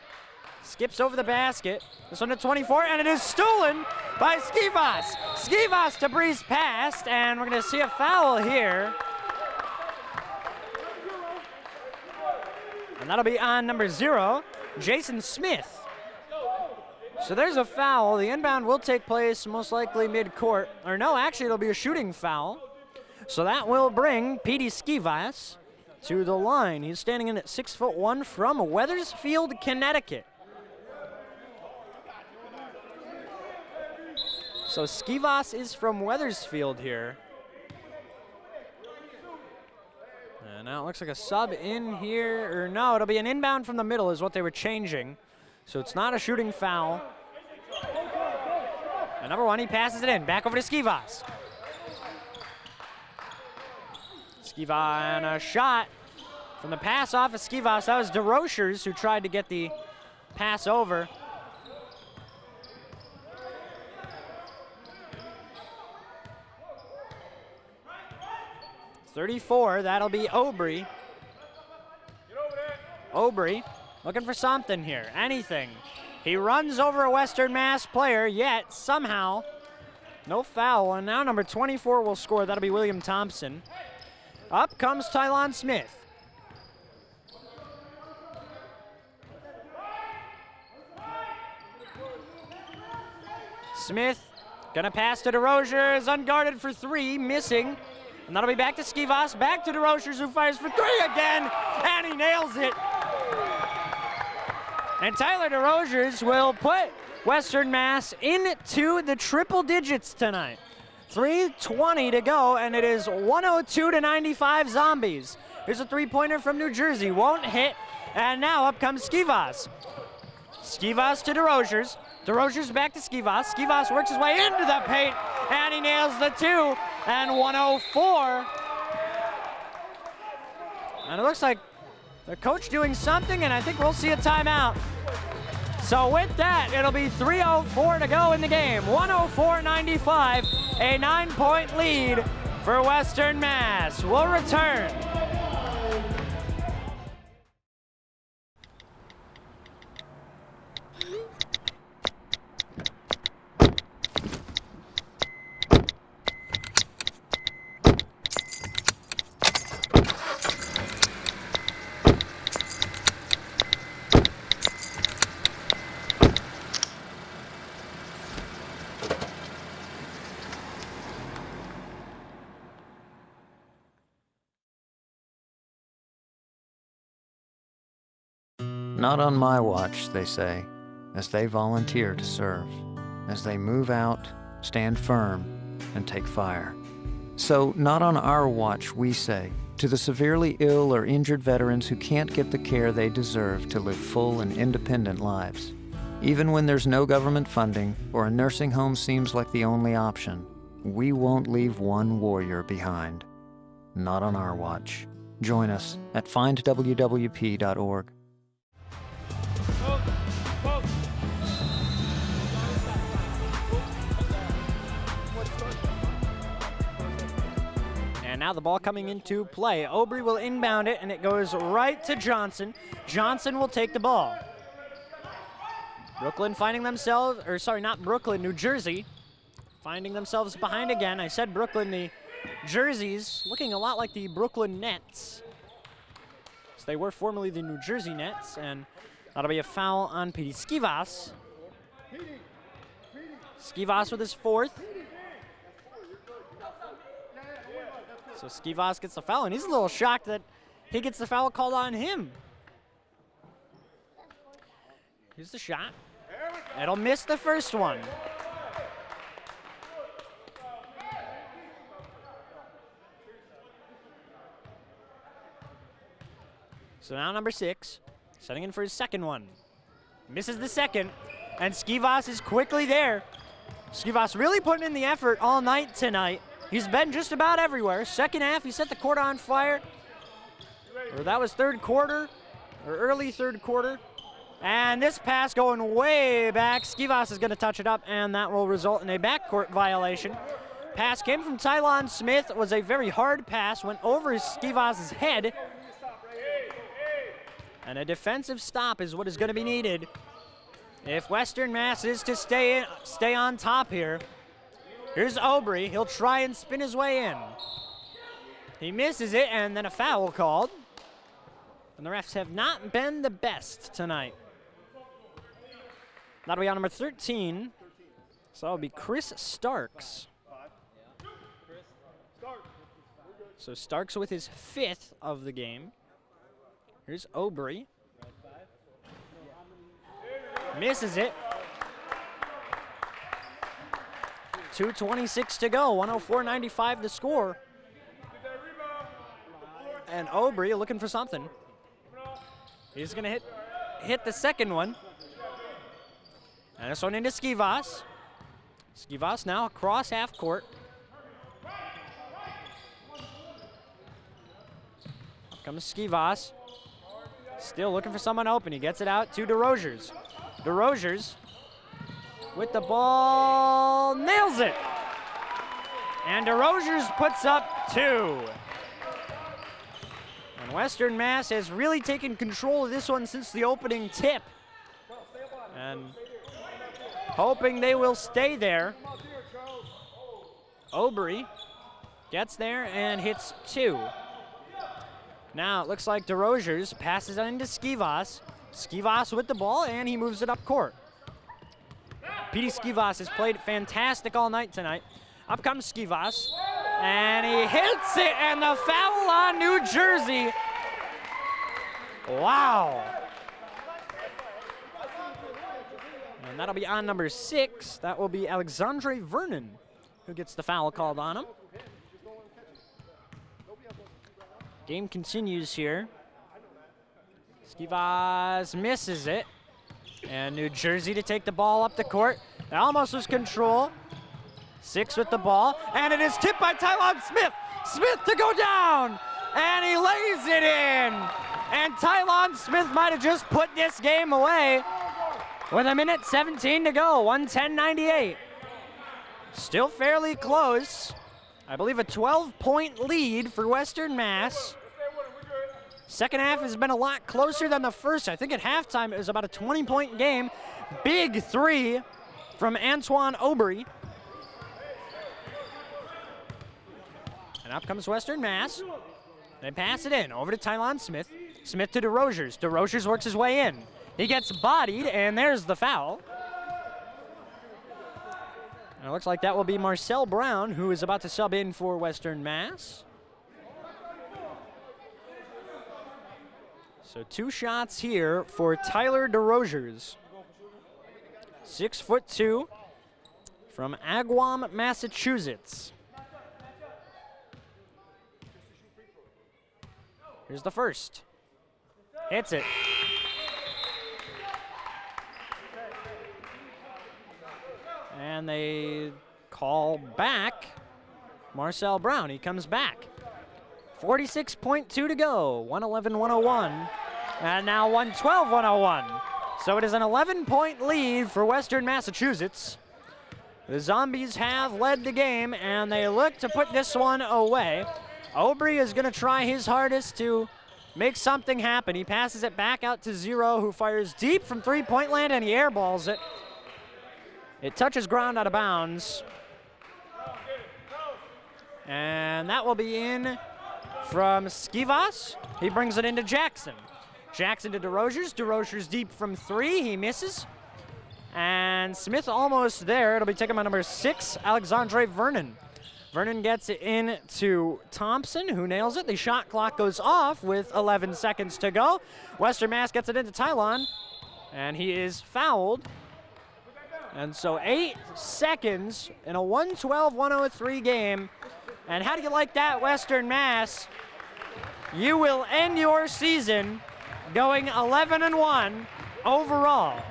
Skips over the basket. This one to 24, and it is stolen by Skivas. Skivas to breeze past, and we're going to see a foul here. And that'll be on number 0, Jason Smith. So there's a foul. The inbound will take place most likely mid-court. Or no, actually it'll be a shooting foul. So that will bring Petey Skivas to the line. He's standing in at 6'1" from Wethersfield, Connecticut. So Skivas is from Wethersfield here. And now it looks like a sub in here, or no, it'll be an inbound from the middle is what they were changing. So it's not a shooting foul. And number one, he passes it in. Back over to Skivas. Skivas and a shot from the pass off of Skivas. That was DeRochers who tried to get the pass over. .34, that'll be Aubry. Aubry looking for something here, anything. He runs over a Western Mass player, yet somehow no foul. And now number 24 will score. That'll be William Thompson. Up comes Tylon Smith. Smith gonna pass to DeRochers, unguarded for three, missing. And that'll be back to Skivas, back to DeRochers, who fires for three again, and he nails it. And Tyler DeRochers will put Western Mass into the triple digits tonight. 3:20 to go, and it is 102-95 Zombies. Here's a three-pointer from New Jersey, won't hit, and now up comes Skivas. Skivas to DeRochers. DeRochers back to Skivas. Skivas works his way into the paint, and he nails the two, and 104. And it looks like the coach doing something, and I think we'll see a timeout. So with that, it'll be 3:04 to go in the game. 104-95, a 9-point lead for Western Mass. We'll return. Not on my watch, they say, as they volunteer to serve, as they move out, stand firm, and take fire. So, not on our watch, we say, to the severely ill or injured veterans who can't get the care they deserve to live full and independent lives. Even when there's no government funding or a nursing home seems like the only option, we won't leave one warrior behind. Not on our watch. Join us at findwwp.org. And now the ball coming into play. Aubry will inbound it, and it goes right to Johnson. Johnson will take the ball. Brooklyn finding themselves, or sorry, not Brooklyn, New Jersey, finding themselves behind again. I said Brooklyn, the jerseys looking a lot like the Brooklyn Nets. So they were formerly the New Jersey Nets, and that'll be a foul on Petey Skivas. Skivas with his fourth. So Skivas gets the foul, and he's a little shocked that he gets the foul called on him. Here's the shot. It'll miss the first one. So now number 6, setting in for his second one. Misses the second, and Skivas is quickly there. Skivas really putting in the effort all night tonight. He's been just about everywhere. Second half, he set the court on fire. Or that was third quarter, or early third quarter. And this pass going way back. Skivas is going to touch it up, and that will result in a backcourt violation. Pass came from Tylon Smith. It was a very hard pass, went over Skivas' head. And a defensive stop is what is going to be needed if Western Mass is to stay on top here. Here's Aubry. He'll try and spin his way in. He misses it, and then a foul called. And the refs have not been the best tonight. That'll be on number 13. So that'll be Chris Starks. So Starks with his 5th of the game. Here's Aubrey. Misses it. 2:26 to go. 104.95 the score. And Aubrey looking for something. He's going to hit the second one. And this one into Skivas. Skivas now across half court. Up comes Skivas. Still looking for someone open. He gets it out to DeRozers. DeRozers with the ball, nails it. And DeRozers puts up 2. And Western Mass has really taken control of this one since the opening tip. And hoping they will stay there. Aubrey gets there and hits 2. Now it looks like DeRozers passes it into Skivas. Skivas with the ball, and he moves it up court. Petey Skivas has played fantastic all night tonight. Up comes Skivas, and he hits it, and the foul on New Jersey. Wow. And that'll be on number 6. That will be Alexandre Vernon who gets the foul called on him. Game continues here. Skivas misses it. And New Jersey to take the ball up the court. They almost lose control. 6 with the ball. And it is tipped by Tylon Smith. Smith to go down. And he lays it in. And Tylon Smith might have just put this game away. With 1:17 to go. 110-98. Still fairly close. I believe a 12-point lead for Western Mass. Second half has been a lot closer than the first. I think at halftime it was about a 20-point game. Big 3 from Antoine Aubrey. And up comes Western Mass. They pass it in over to Tylon Smith. Smith to DeRozers. DeRozers works his way in. He gets bodied, and there's the foul. And it looks like that will be Marcel Brown, who is about to sub in for Western Mass. So 2 shots here for Tyler DeRozers. 6'2" from Agawam, Massachusetts. Here's the first. Hits it. And they call back Marcel Brown. He comes back. 46.2 to go. 111-101. And now 112-101. So it is an 11-point lead for Western Massachusetts. The Zombies have led the game, and they look to put this one away. Aubrey is going to try his hardest to make something happen. He passes it back out to Zero, who fires deep from three-point land, and he airballs it. It touches ground out of bounds. And that will be in from Skivas. He brings it into Jackson. Jackson to DeRozers. DeRozers deep from 3. He misses. And Smith almost there. It'll be taken by number 6, Alexandre Vernon. Vernon gets it in to Thompson, who nails it. The shot clock goes off with 11 seconds to go. Western Mass gets it into Tylon, and he is fouled. And so 8 seconds in a 112-103 game. And how do you like that, Western Mass? You will end your season going 11-1 overall.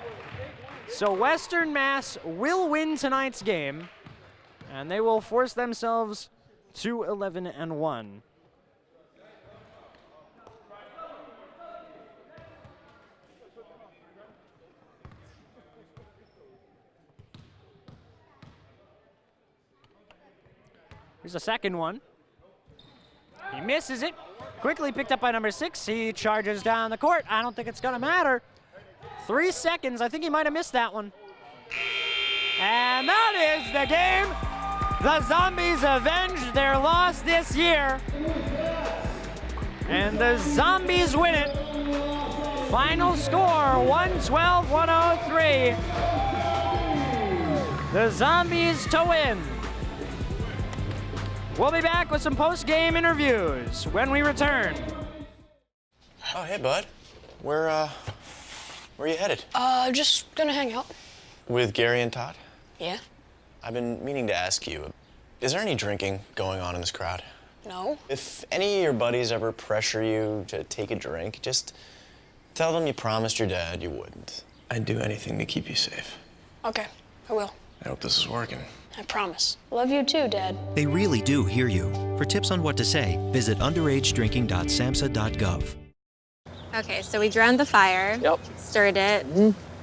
So Western Mass will win tonight's game, and they will force themselves to 11-1. Here's the second one. He misses it. Quickly picked up by number 6. He charges down the court. I don't think it's going to matter. 3 seconds. I think he might have missed that one. And that is the game. The Zombies avenged their loss this year. And the Zombies win it. Final score, 112-103. the Zombies to win. We'll be back with some post-game interviews when we return. Oh, hey, bud. Where are you headed? Just gonna hang out. With Gary and Todd? Yeah? I've been meaning to ask you, is there any drinking going on in this crowd? No. If any of your buddies ever pressure you to take a drink, just tell them you promised your dad you wouldn't. I'd do anything to keep you safe. Okay, I will. I hope this is working. I promise. Love you too, Dad. They really do hear you. For tips on what to say, visit underagedrinking.samhsa.gov. Okay, so we drowned the fire. Yep. Stirred it.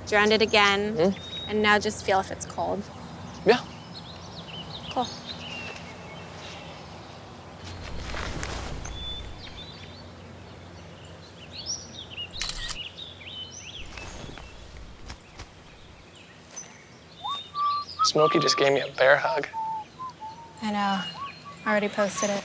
Drowned it again. And now just feel if it's cold. Yeah. Cool. Smokey just gave me a bear hug. I know. Already posted it.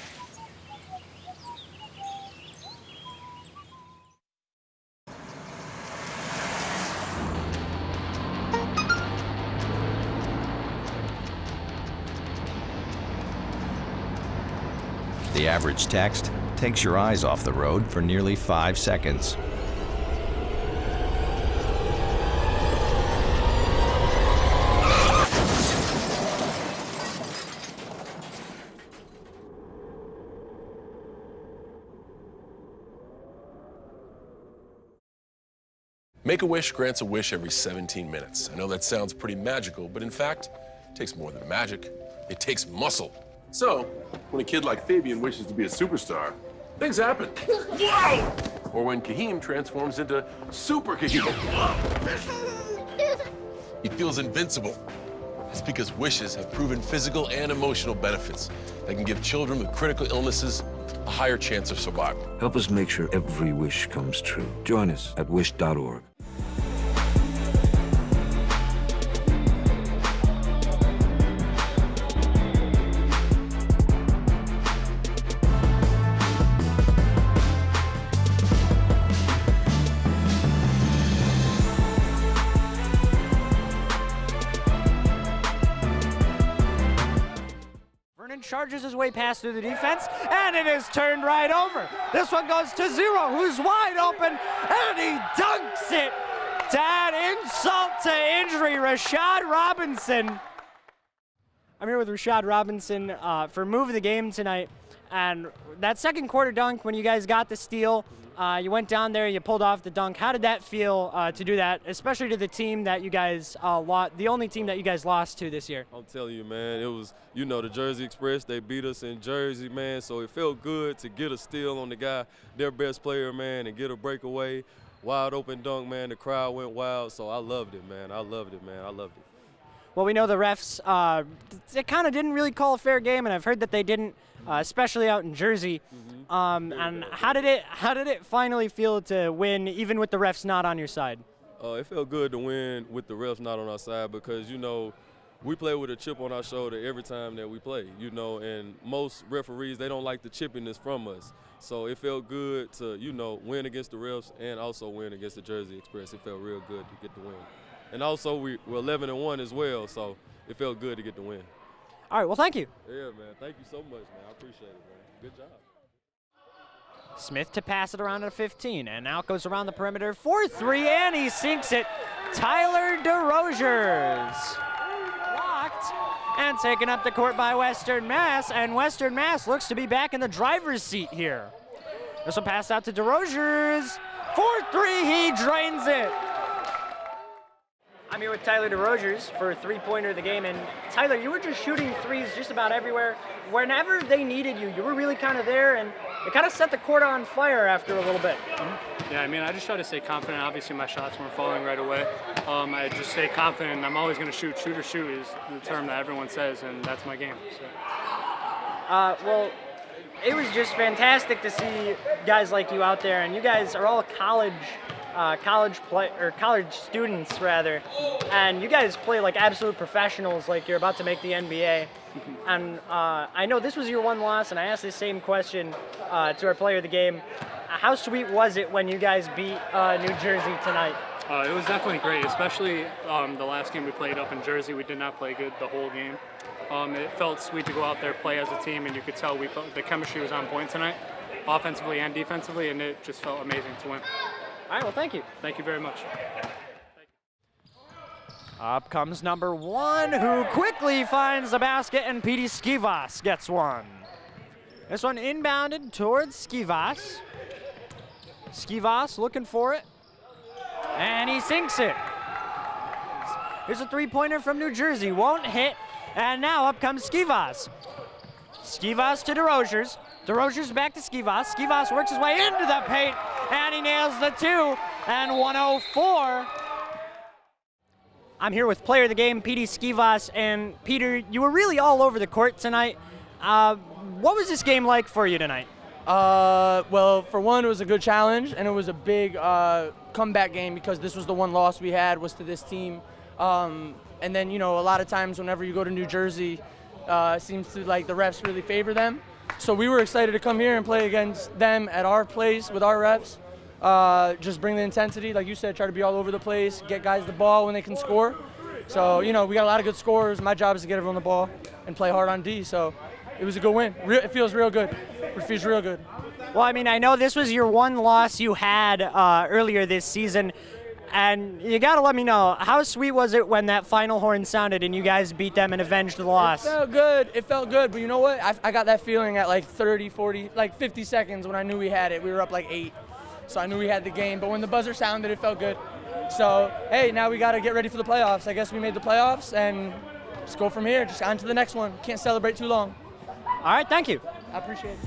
The average text takes your eyes off the road for nearly 5 seconds. Make-A-Wish grants a wish every 17 minutes. I know that sounds pretty magical, but in fact, it takes more than magic. It takes muscle. So, when a kid like Fabian wishes to be a superstar, things happen. Whoa! Or when Kahim transforms into Super Kahim. He feels invincible. That's because wishes have proven physical and emotional benefits that can give children with critical illnesses a higher chance of survival. Help us make sure every wish comes true. Join us at wish.org. Charges his way past through the defense, and it is turned right over. This one goes to Zero, who's wide open, and he dunks it. To add insult to injury, Rashad Robinson. I'm here with Rashad Robinson for Move of the Game tonight, and that second quarter dunk when you guys got the steal, you went down there, you pulled off the dunk. How did that feel to do that, especially to the team that you guys lost, the only team that you guys lost to this year? I'm telling you, man, it was, the Jersey Express, they beat us in Jersey, man, so it felt good to get a steal on the guy, their best player, man, and get a breakaway. Wide open dunk, man, the crowd went wild, so I loved it, man. I loved it, man. I loved it. Well, we know the refs, it kind of didn't really call a fair game, and I've heard that they didn't, especially out in Jersey. And how did it finally feel to win, even with the refs not on your side? It felt good to win with the refs not on our side because, we play with a chip on our shoulder every time that we play, and most referees, they don't like the chippiness from us. So it felt good to, win against the refs and also win against the Jersey Express. It felt real good to get the win. And also, we're 11-1 as well, so it felt good to get the win. All right, well, thank you. Yeah, man. Thank you so much, man. I appreciate it, man. Good job. Smith to pass it around to 15, and now it goes around the perimeter for 3, and he sinks it. Tyler DeRozier's blocked and taken up the court by Western Mass, and Western Mass looks to be back in the driver's seat here. This will pass out to DeRozier's for 3, he drains it. I'm here with Tyler DeRozier's for a three-pointer of the game, and Tyler, you were just shooting threes just about everywhere. Whenever they needed you, you were really kind of there, and it kind of set the court on fire after a little bit. Yeah, I just try to stay confident. Obviously, my shots weren't falling right away. I just stay confident. I'm always going to shoot. Shoot or shoot is the term that everyone says, and that's my game. So. Well, it was just fantastic to see guys like you out there, and you guys are all college students rather, and you guys play like absolute professionals, like you're about to make the NBA. And I know this was your one loss, and I asked the same question to our player of the game. How sweet was it when you guys beat New Jersey tonight? It was definitely great, especially the last game we played up in Jersey. We did not play good the whole game. It felt sweet to go out there, play as a team, and you could tell the chemistry was on point tonight, offensively and defensively, and it just felt amazing to win. All right, well, thank you. Thank you very much. Up comes number 1, who quickly finds the basket, and Petey Skivas gets one. This one inbounded towards Skivas. Skivas looking for it, and he sinks it. Here's a three-pointer from New Jersey, won't hit, and now up comes Skivas. Skivas to DeRozier's. DeRozier's back to Skivas. Skivas works his way into the paint, and he nails the 2, and 104. I'm here with player of the game, Petey Skivas, and Peter, you were really all over the court tonight. What was this game like for you tonight? Well, for one, it was a good challenge, and it was a big comeback game because this was the one loss we had was to this team. And then, you know, a lot of times whenever you go to New Jersey, it seems to like the refs really favor them. So we were excited to come here and play against them at our place with our refs. Just bring the intensity, like you said, try to be all over the place, get guys the ball when they can score. So, you know, we got a lot of good scorers. My job is to get everyone the ball and play hard on D. So it was a good win. It feels real good. It feels real good. Well, I mean, I know this was your one loss you had earlier this season, and you got to let me know, how sweet was it when that final horn sounded and you guys beat them and avenged the loss? It felt good. It felt good. But you know what? I got that feeling at like 30, 40, like 50 seconds when I knew we had it. We were up like 8. So I knew we had the game. But when the buzzer sounded, it felt good. So, hey, now we got to get ready for the playoffs. I guess we made the playoffs, and just go from here. Just on to the next one. Can't celebrate too long. All right, thank you. I appreciate it.